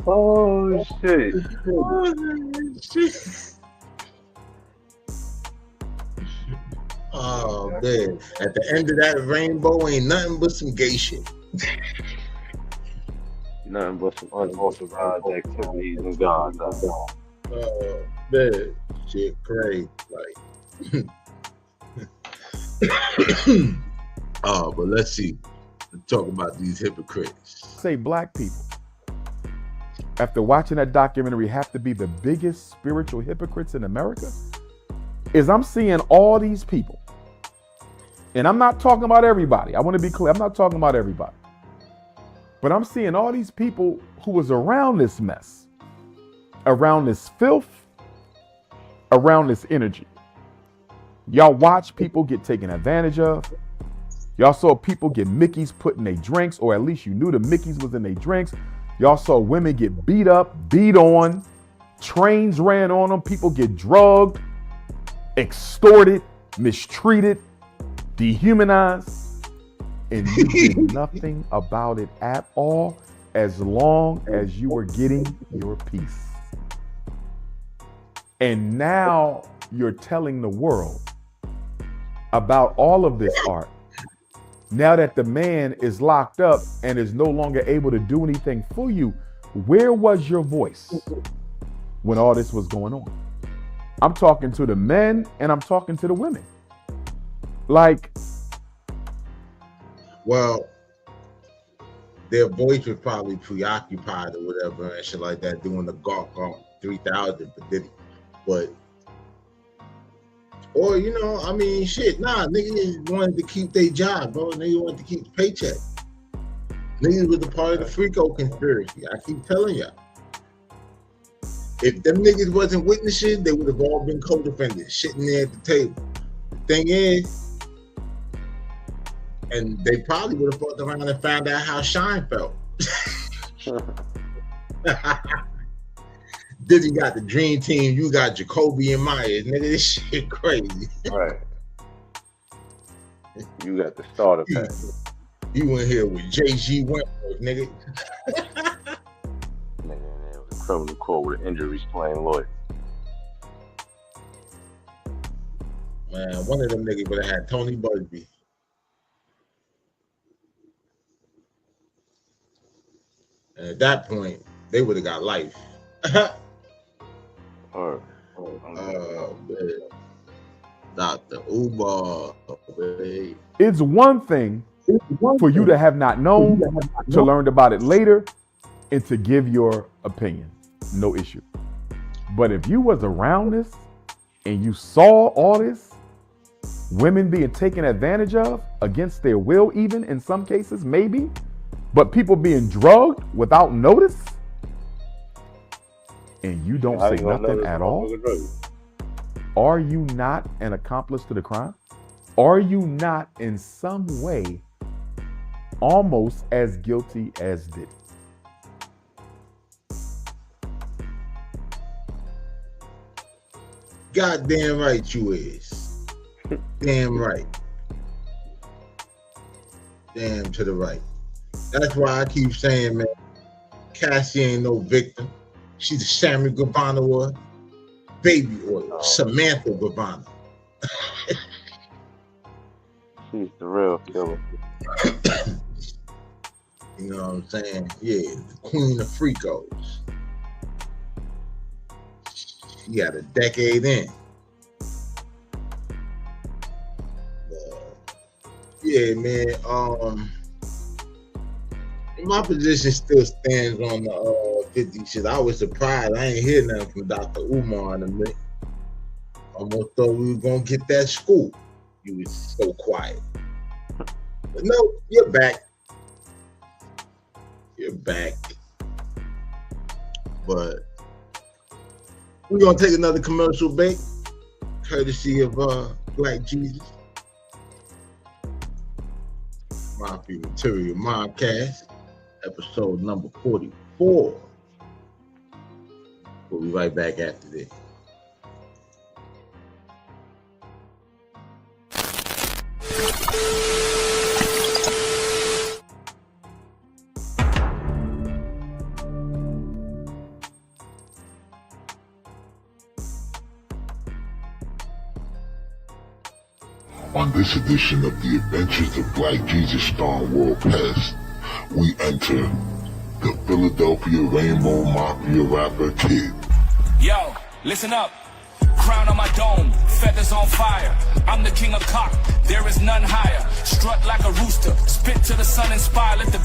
[SPEAKER 2] Oh shit.
[SPEAKER 3] Oh man. At the end of that rainbow ain't nothing but some gay shit.
[SPEAKER 2] Nothing but some unauthorized activities and God.
[SPEAKER 3] Oh man. Shit crazy. Like but let's see. Let's talk about these hypocrites.
[SPEAKER 13] Say black people, after watching that documentary, have to be the biggest spiritual hypocrites in America? Is I'm seeing all these people, and I'm not talking about everybody. I want to be clear. I'm not talking about everybody. But I'm seeing all these people who was around this mess, around this filth, around this energy. Y'all watch people get taken advantage of. Y'all saw people get Mickeys put in their drinks, or at least you knew the Mickeys was in their drinks. Y'all saw women get beat up, beat on, trains ran on them, people get drugged, extorted, mistreated, dehumanized, and you did nothing about it at all as long as you were getting your piece. And now you're telling the world about all of this art. Now that the man is locked up and is no longer able to do anything for you, where was your voice when all this was going on? I'm talking to the men and I'm talking to the women. Like,
[SPEAKER 3] Well, their voice was probably preoccupied or whatever and shit like that, doing the Gawk 3000 for Diddy. But, or, you know, I mean, shit, nah, niggas wanted to keep their job, bro. Niggas wanted to keep the paycheck. Niggas was a part of the Frico conspiracy. I keep telling y'all. If them niggas wasn't witnesses, they would have all been co-defendants sitting there at the table. The thing is, and they probably would have fucked around and found out how Shine felt. Diddy got the dream team, you got Jacoby and Myers. Nigga, this shit crazy.
[SPEAKER 2] Right. You got the starter pack.
[SPEAKER 3] You in here with JG Wentworth, nigga.
[SPEAKER 2] Nigga, it was a criminal court with injuries playing lawyer.
[SPEAKER 3] Man, one of them niggas would have had Tony Busby. And at that point, they would have got life. Dr. Umar.
[SPEAKER 13] It's one thing for you to have not known, to learn about it later, and to give your opinion. No issue. But if you was around this and you saw all this, women being taken advantage of against their will, even in some cases, maybe, but people being drugged without notice, and you don't say nothing at all, are you not an accomplice to the crime? Are you not in some way almost as guilty as Diddy?
[SPEAKER 3] Goddamn right you is. Damn right. Damn to the right. That's why I keep saying, man, Cassie ain't no victim. She's a Sammy Gravano or baby oil, Samantha Gravano.
[SPEAKER 2] She's the real killer.
[SPEAKER 3] You know what I'm saying? Yeah, the queen of freakos. She got a decade in. Yeah, man. My position still stands on the 50 shit. I was surprised. I ain't hear nothing from Dr. Umar in a minute. Almost thought we were gonna get that scoop. You was so quiet. But no, you're back. You're back. But we're gonna take another commercial break, courtesy of Black Jesus. Mafia Material Mobcast, episode number 44. We'll be right back after this.
[SPEAKER 4] On this edition of The Adventures of Black Jesus starring World Pest, we enter the Philadelphia Rainbow Mafia rapper Kid.
[SPEAKER 15] Yo, listen up. Crown on my dome, feathers on fire. I'm the king of cock, there is none higher. Strut like a rooster, spit to the sun, inspire, let the...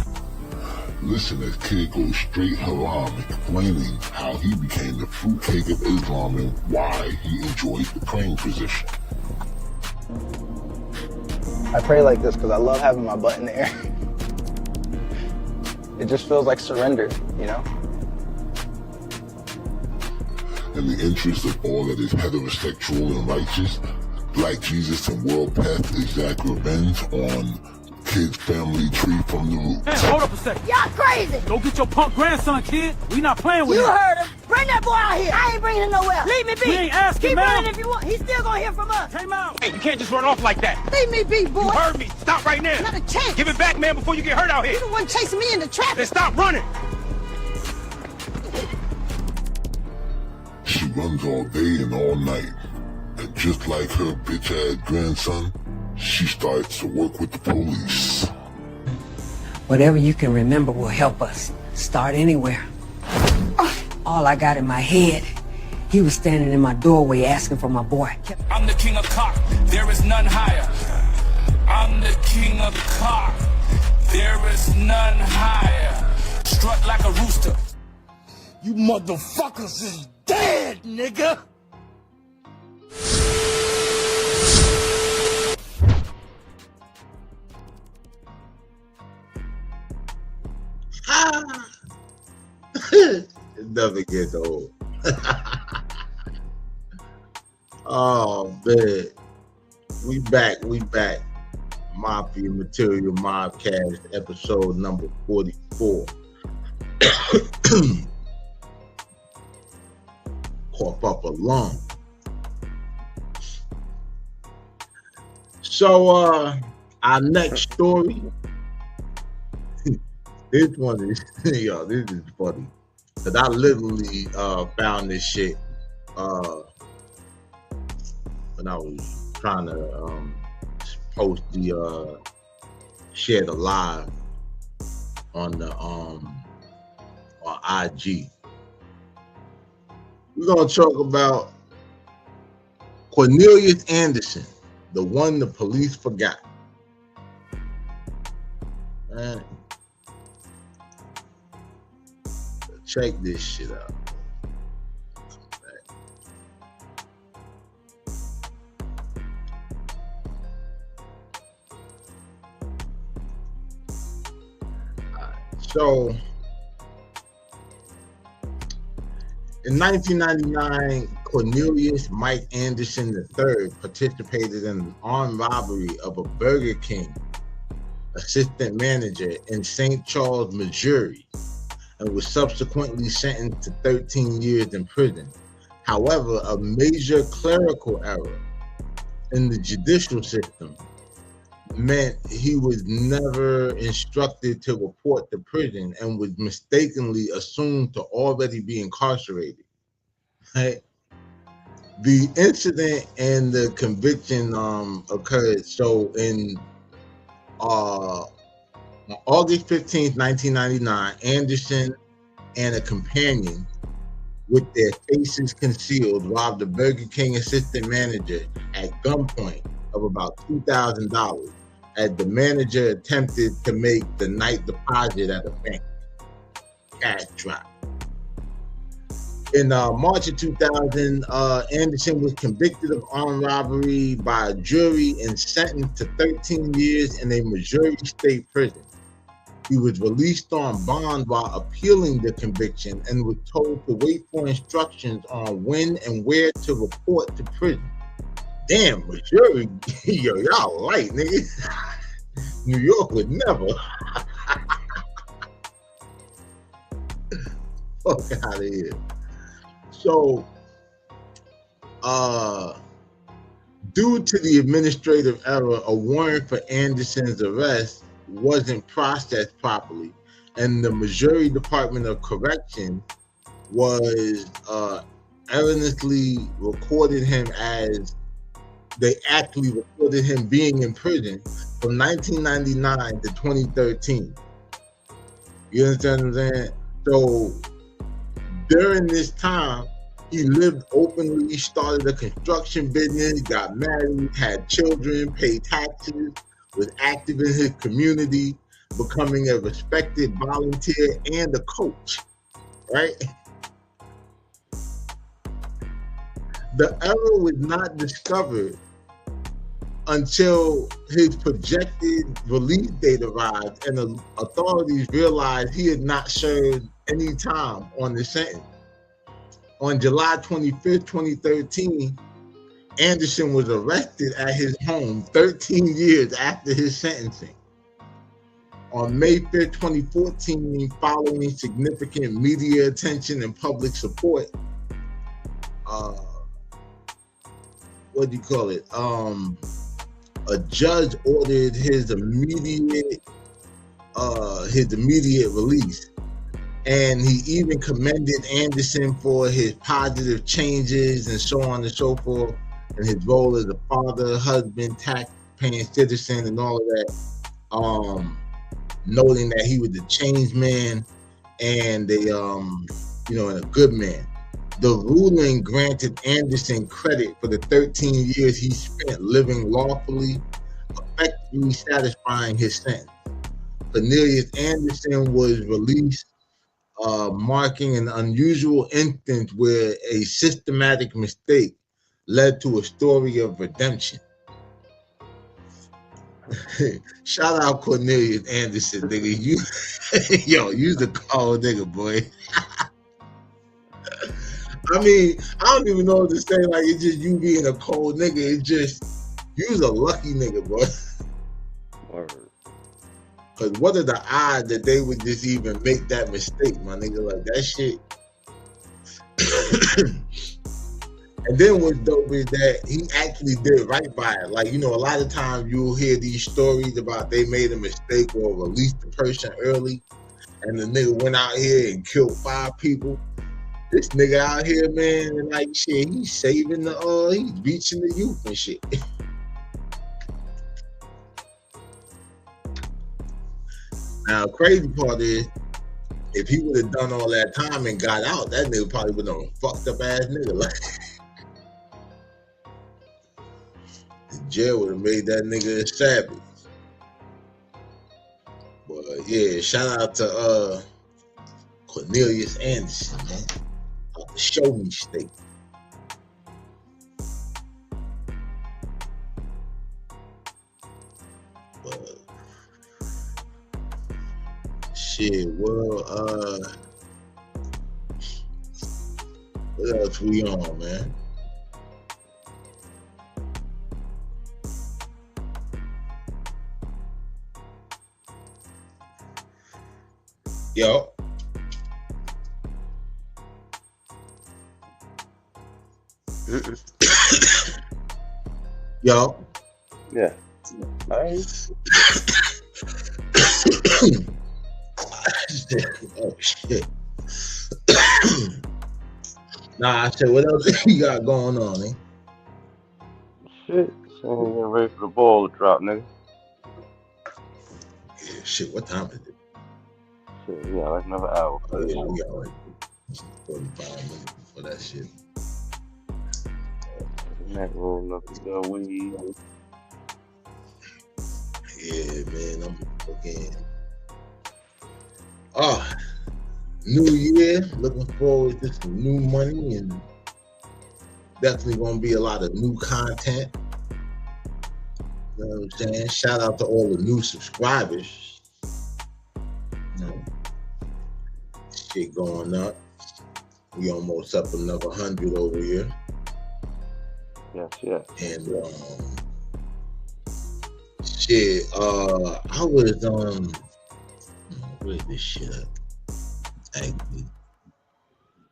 [SPEAKER 4] Listen as Kid goes straight haram, explaining how he became the fruitcake of Islam and why he enjoys the praying position.
[SPEAKER 16] I pray like this because I love having my butt in the air. It just feels like surrender, you know?
[SPEAKER 4] In the interest of all that is heterosexual and righteous, Black Jesus and World Pest exact revenge on Kid's family tree from the roots.
[SPEAKER 10] Man, hold up a second.
[SPEAKER 7] Y'all crazy.
[SPEAKER 10] Go get your punk grandson, kid. We not playing with
[SPEAKER 7] You
[SPEAKER 10] him.
[SPEAKER 7] heard him. Bring that boy out here. I ain't bringing him nowhere. Leave me be.
[SPEAKER 10] We ain't asking,
[SPEAKER 7] Keep
[SPEAKER 10] ma'am.
[SPEAKER 7] running if you want. He's still gonna hear from us.
[SPEAKER 10] Time out. Hey, you can't just run off like that.
[SPEAKER 7] Leave me be, boy.
[SPEAKER 10] You heard me. Stop right now.
[SPEAKER 7] Not a chance.
[SPEAKER 10] Give it back, man, before you get hurt out here.
[SPEAKER 7] You the one chasing me into traffic.
[SPEAKER 10] Then stop running.
[SPEAKER 4] She runs all day and all night, and just like her bitch-ass grandson, she starts to work with the police.
[SPEAKER 17] Whatever you can remember will help us. Start anywhere. All I got in my head, he was standing in my doorway asking for my boy.
[SPEAKER 15] I'm the king of cock, there is none higher. I'm the king of cock, there is none higher. Strut like a rooster.
[SPEAKER 10] You motherfuckers is dead, nigga.
[SPEAKER 3] It never gets old. Oh man, we back. Mafia Material Mobcast, episode number 44. Cough up a lung. So our next story. This one is yo, this is funny. Cause I literally found this shit when I was trying to post the share the live on the on IG. We're gonna talk about Cornelius Anderson, the one the police forgot. Man, check this shit out. So, in 1999, Cornelius Mike Anderson III participated in an armed robbery of a Burger King assistant manager in St. Charles, Missouri, and was subsequently sentenced to 13 years in prison. However, a major clerical error in the judicial system meant he was never instructed to report to prison and was mistakenly assumed to already be incarcerated. Right? The incident and the conviction occurred on August 15th, 1999, Anderson and a companion with their faces concealed robbed a Burger King assistant manager at gunpoint of about $2,000 as the manager attempted to make the night deposit at a bank. Cash drop. In March of 2000, Anderson was convicted of armed robbery by a jury and sentenced to 13 years in a Missouri state prison. He was released on bond while appealing the conviction and was told to wait for instructions on when and where to report to prison. Damn, Missouri, yo, y'all light, nigga. New York would never. Fuck out of here. So, due to the administrative error, a warrant for Anderson's arrest wasn't processed properly, and the Missouri Department of Correction was erroneously recorded him as they actually reported him being in prison from 1999 to 2013. You understand what I'm saying? So during this time, he lived openly, started a construction business, got married, had children, paid taxes, was active in his community, becoming a respected volunteer and a coach, right? The error was not discovered until his projected release date arrived and the authorities realized he had not served any time on the sentence. On July 25th, 2013, Anderson was arrested at his home 13 years after his sentencing. On May 5th, 2014, following significant media attention and public support, a judge ordered his immediate release. And he even commended Anderson for his positive changes and so on and so forth, and his role as a father, husband, tax-paying citizen, and all of that, noting that he was a changed man and and a good man. The ruling granted Anderson credit for the 13 years he spent living lawfully, effectively satisfying his sentence. Cornelius Anderson was released, marking an unusual instance where a systematic mistake led to a story of redemption. Shout out Cornelius Anderson, nigga. You, yo, use the cold nigga, boy. I mean, I don't even know what to say. Like, it's just you being a cold nigga. It's just, you's a lucky nigga, bro. Because what are the odds that they would just even make that mistake, my nigga? Like, that shit. And then what's dope is that he actually did right by it. Like, you know, a lot of times you'll hear these stories about they made a mistake or released the person early, and the nigga went out here and killed 5 people. This nigga out here, man, and like shit, he's saving the he's reaching the youth and shit. Now, crazy part is, if he would have done all that time and got out, that nigga probably would have been a fucked up ass nigga. Like, the jail would have made that nigga a savage. But yeah, shout out to Cornelius Anderson, man. The show me state. But shit, well, what else we on, man? Yo. Yo.
[SPEAKER 2] Yeah. Nice.
[SPEAKER 3] Oh shit. Nah, I said, what else you got going on, eh?
[SPEAKER 2] Shit. So I'm getting ready for the ball to drop, nigga.
[SPEAKER 3] Yeah, shit, what time is it?
[SPEAKER 2] Shit, we got like another hour.
[SPEAKER 3] Oh, yeah, we got like 45 minutes for that shit.
[SPEAKER 2] Neck rolling up the weed.
[SPEAKER 3] Yeah, man, I'm fucking. Oh, new year. Looking forward to some new money and definitely gonna be a lot of new content. You know what I'm saying? Shout out to all the new subscribers. You know, shit going up. We almost up another 100 over here.
[SPEAKER 2] Yes.
[SPEAKER 3] And shit, I was where's this shit at? Actually,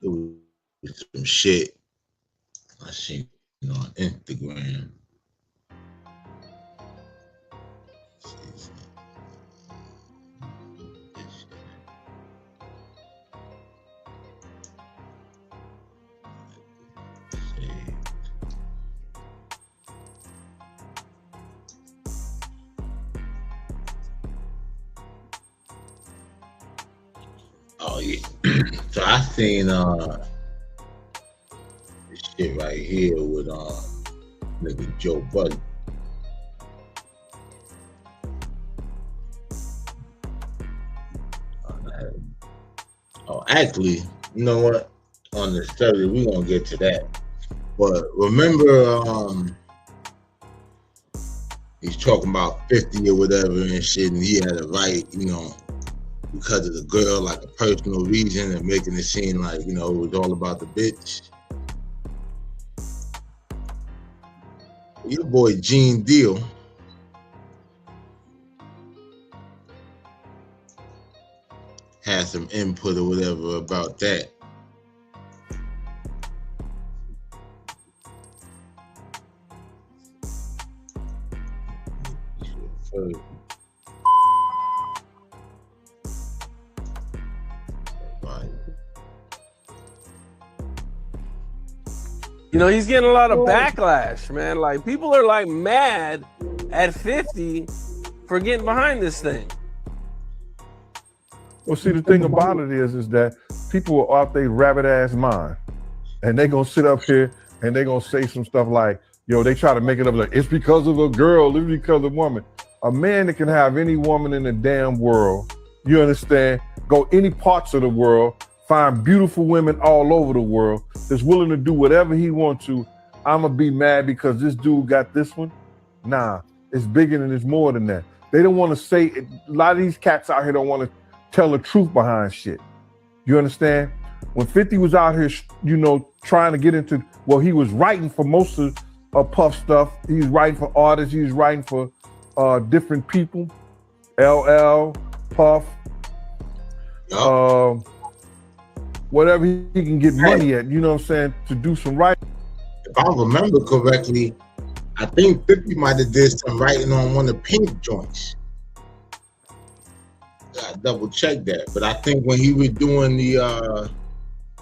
[SPEAKER 3] it was some shit I seen on Instagram. Oh yeah. So I seen this shit right here with nigga Joe Budden. Actually, you know what? On the 30th, we're gonna get to that. But remember, he's talking about 50 or whatever and shit, and he had a right, you know, because of the girl, like a personal reason, and making it seem like, you know, it was all about the bitch. Your boy Gene Deal had some input or whatever about that.
[SPEAKER 18] You know, he's getting a lot of backlash, man. Like, people are like mad at 50 for getting behind this thing.
[SPEAKER 13] Well, see, the thing about it is that people are out their rabbit ass mind, and they gonna sit up here and they gonna say some stuff like, yo, they try to make it up like it's because of a girl, it's because of a woman. A man that can have any woman in the damn world, you understand, go any parts of the world, find beautiful women all over the world, that's willing to do whatever he wants to. I'ma be mad because this dude got this one. Nah, it's bigger and it's more than that. They don't want to say it. A lot of these cats out here don't want to tell the truth behind shit. You understand? When 50 was out here, you know, trying to get into, well, he was writing for most of Puff stuff. He was writing for artists. He was writing for different people. LL, Puff, whatever he can get money at, you know what I'm saying, to do some writing.
[SPEAKER 3] If I remember correctly, I think 50 might have did some writing on one of Pink joints. I double check that, but I think when he was doing the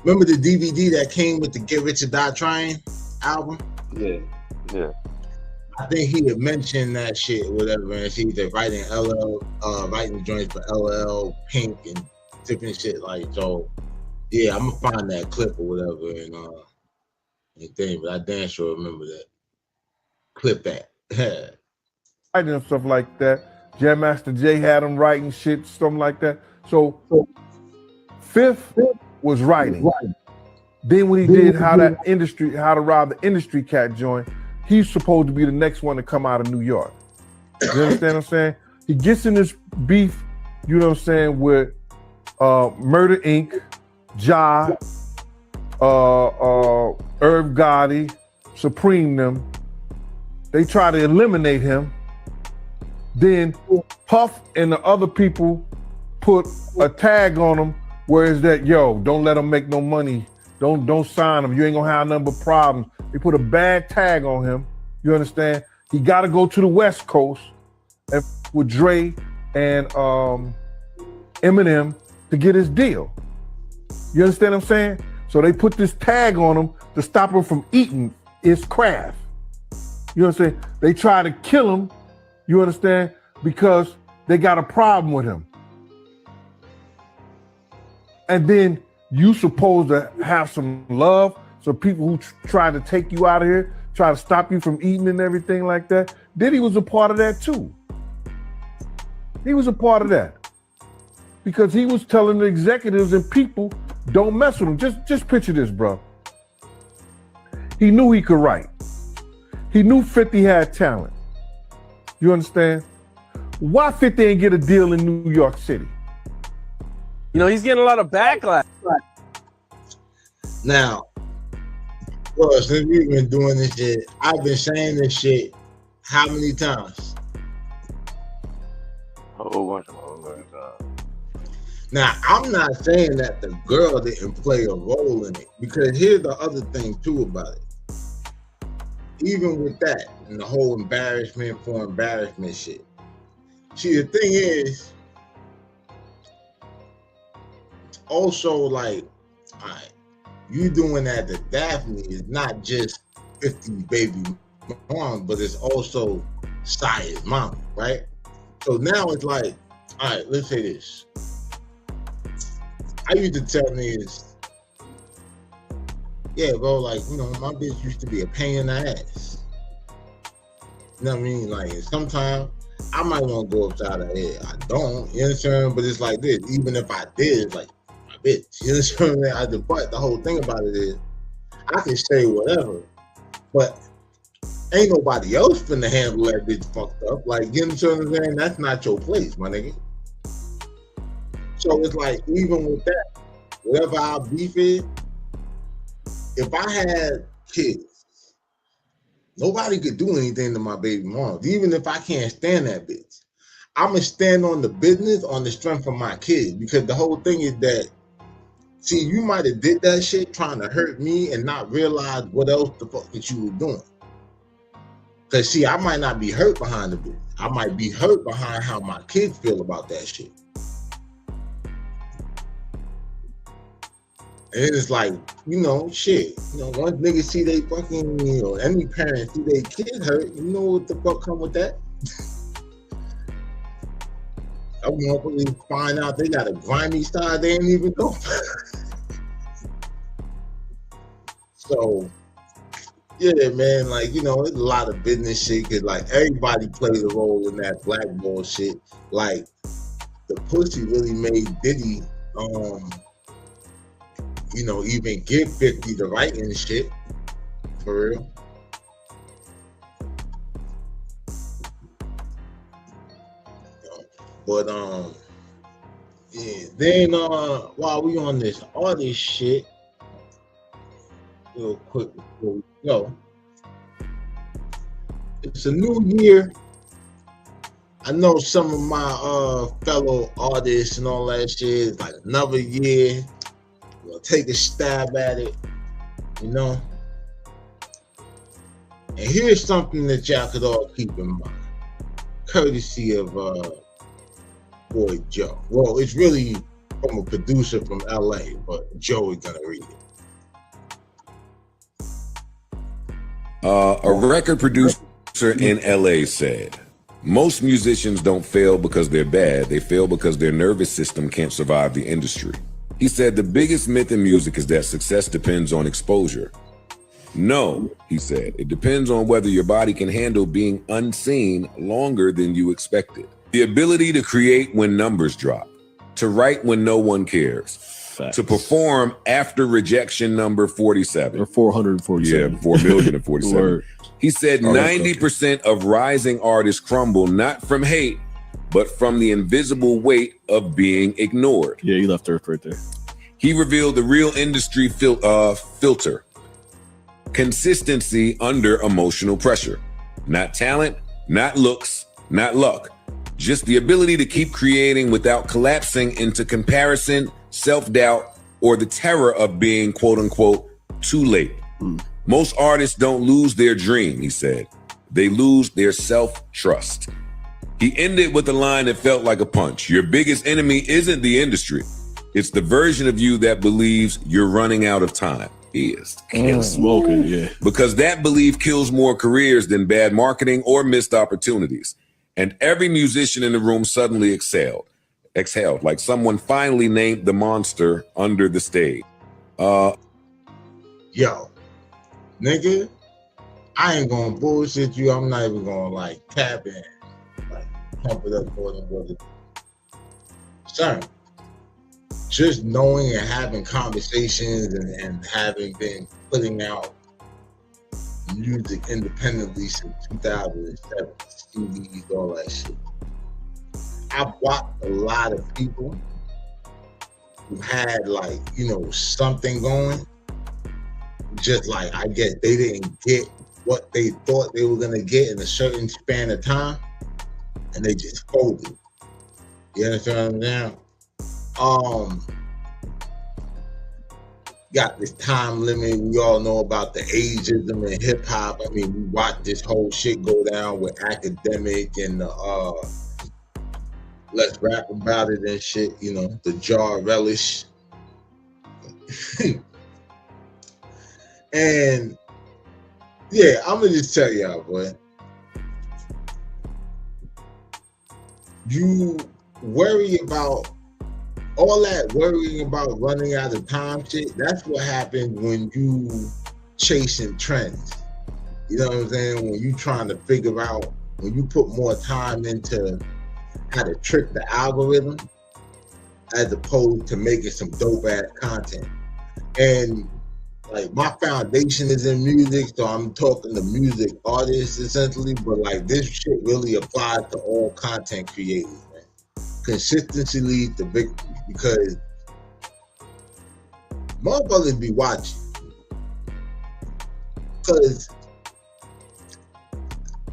[SPEAKER 3] remember the DVD that came with the Get Rich or Die Trying album?
[SPEAKER 2] Yeah.
[SPEAKER 3] I think he had mentioned that shit or whatever, and he's writing writing joints for LL, Pink, and different shit like so. Yeah, I'm gonna find that clip or whatever and thing, but I damn sure remember that. Clip that.
[SPEAKER 13] Writing and stuff like that. Jam Master Jay had him writing shit, something like that. So Fifth was writing. Then when he did How to Rob the Industry Cat joint, he's supposed to be the next one to come out of New York. You understand what I'm saying? He gets in this beef, you know what I'm saying, with Murder Inc., Ja, Irv Gotti, Supreme them. They try to eliminate him. Then Puff and the other people put a tag on him where it's that, yo, don't let him make no money. Don't sign him. You ain't gonna have none but problems. They put a bad tag on him. You understand? He gotta go to the West Coast and with Dre and Eminem to get his deal. You understand what I'm saying? So they put this tag on him to stop him from eating his craft. You understand? They try to kill him, you understand, because they got a problem with him. And then you supposed to have some love, so people who try to take you out of here, try to stop you from eating and everything like that. Diddy was a part of that too. He was a part of that. Because he was telling the executives and people, don't mess with him. Just picture this, bro. He knew he could write. He knew 50 had talent. You understand? Why 50 ain't get a deal in New York City?
[SPEAKER 18] You know, he's getting a lot of backlash.
[SPEAKER 3] Now, well, since we've been doing this shit, I've been saying this shit how many times?
[SPEAKER 2] A whole bunch of times.
[SPEAKER 3] Now, I'm not saying that the girl didn't play a role in it, because here's the other thing too about it. Even with that and the whole embarrassment for embarrassment shit. See, the thing is, also like, all right, you doing that to Daphne is not just 50's baby mom, but it's also Sia's mom, right? So now it's like, all right, let's say this. I used to tell niggas, yeah, bro, like, you know, my bitch used to be a pain in the ass. You know what I mean? Like, sometimes I might want to go upside her head. I don't, you understand? But it's like this, even if I did, it's like, my bitch, you understand what I mean? But the whole thing about it is, I can say whatever, but ain't nobody else finna handle that bitch fucked up. Like, you understand what I'm saying? That's not your place, my nigga. So it's like, even with that, whatever our beef is, if I had kids, nobody could do anything to my baby mom. Even if I can't stand that bitch, I'm gonna stand on the business on the strength of my kids. Because the whole thing is that, see, you might have did that shit trying to hurt me and not realize what else the fuck that you were doing. Because see, I might not be hurt behind the bitch. I might be hurt behind how my kids feel about that shit. And it's like, you know, shit. You know, once niggas see they fucking, you know, any parent see their kid hurt, you know what the fuck come with that? I want to find out they got a grimy style they ain't even know. So, Yeah, man, like, you know, it's a lot of business shit, cause like everybody played a role in that blackball shit. Like the pussy really made Diddy you know, even give 50 the right and shit. For real. But yeah, then while we on this artist shit, real quick before we go. It's a new year. I know some of my fellow artists and all that shit is like another year. We'll take a stab at it, you know. And here's something that y'all could all keep in mind, courtesy of boy Joe. Well, it's really from a producer from LA, but Joe is gonna read it.
[SPEAKER 19] A record producer in LA said, most musicians don't fail because they're bad. They fail because their nervous system can't survive the industry. He said the biggest myth in music is that success depends on exposure. No, he said, it depends on whether your body can handle being unseen longer than you expected. The ability to create when numbers drop, to write when no one cares, to perform after rejection number 47.
[SPEAKER 20] Or 447.
[SPEAKER 19] Yeah, 4,047. He said 90% of rising artists crumble not from hate, but from the invisible weight of being ignored.
[SPEAKER 20] Yeah, you left Earth right there.
[SPEAKER 19] He revealed the real industry filter. Consistency under emotional pressure. Not talent, not looks, not luck. Just the ability to keep creating without collapsing into comparison, self-doubt, or the terror of being, quote unquote, too late. Most artists don't lose their dream, he said. They lose their self-trust. He ended with a line that felt like a punch. Your biggest enemy isn't the industry. It's the version of you that believes you're running out of time. He is
[SPEAKER 20] smoking, yeah.
[SPEAKER 19] Because that belief kills more careers than bad marketing or missed opportunities. And every musician in the room suddenly exhaled, like someone finally named the monster under the stage.
[SPEAKER 3] Yo, nigga, I ain't gonna bullshit you. I'm not even gonna like tap in, like pump it up more than what it is. Son, just knowing and having conversations and having been putting out music independently since 2007, CDs, all that shit. I've watched a lot of people who had like, you know, something going. Just like, I guess they didn't get what they thought they were gonna get in a certain span of time, and they just folded. You understand what I'm saying? Got this time limit. We all know about the ageism in hip hop. I mean, we watched this whole shit go down with Academic and Let's Rap About It and shit, you know, the Jar Relish. And yeah, I'm gonna just tell y'all, boy. You worry about all that worrying about running out of time shit. That's what happens when you chasing trends. You know what I'm saying? When you trying to figure out, when you put more time into how to trick the algorithm as opposed to making some dope ass content. And like, my foundation is in music, so I'm talking to music artists essentially, but like, this shit really applies to all content creators, man. Consistency leads to victory, because motherfuckers be watching.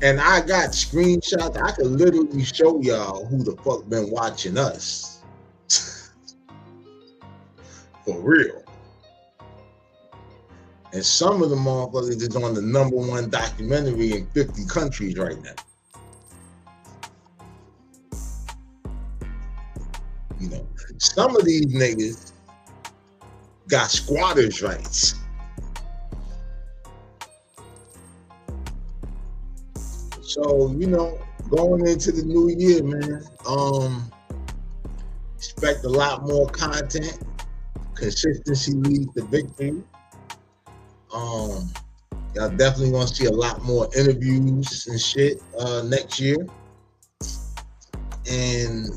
[SPEAKER 3] And I got screenshots. I could literally show y'all who the fuck been watching us. For real. And some of the motherfuckers is on the #1 documentary in 50 countries right now. You know, some of these niggas got squatters' rights. So, you know, going into the new year, man, expect a lot more content. Consistency leads to victory. Y'all Y'all definitely gonna see a lot more interviews and shit next year. And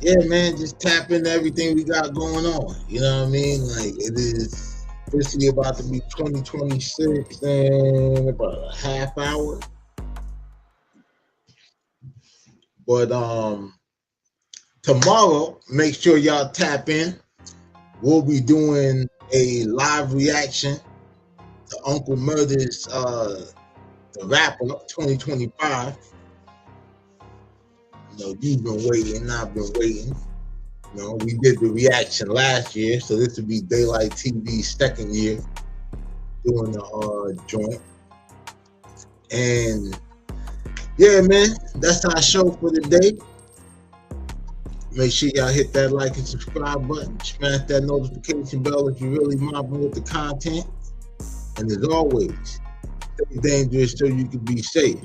[SPEAKER 3] yeah, man, just tap into everything we got going on. You know what I mean? Like, it is officially about to be 2026 in about a half hour. But tomorrow, make sure y'all tap in. We'll be doing a live reaction to Uncle Murder's the Rapper 2025. You know, you've been waiting, I've been waiting. You know, we did the reaction last year, so this will be Daylight TV's second year doing the joint. And yeah, man, that's our show for today. Make sure y'all hit that like and subscribe button. Smash that notification bell if you're really mobbing with the content. And as always, stay dangerous so you can be safe.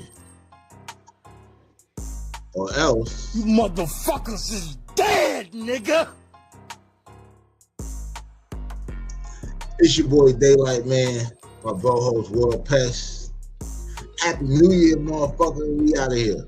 [SPEAKER 3] Or else,
[SPEAKER 10] You motherfuckers is dead, nigga.
[SPEAKER 3] it's your boy Daylight, man. My bro host World Pest. Happy New Year, motherfucker. We out of here.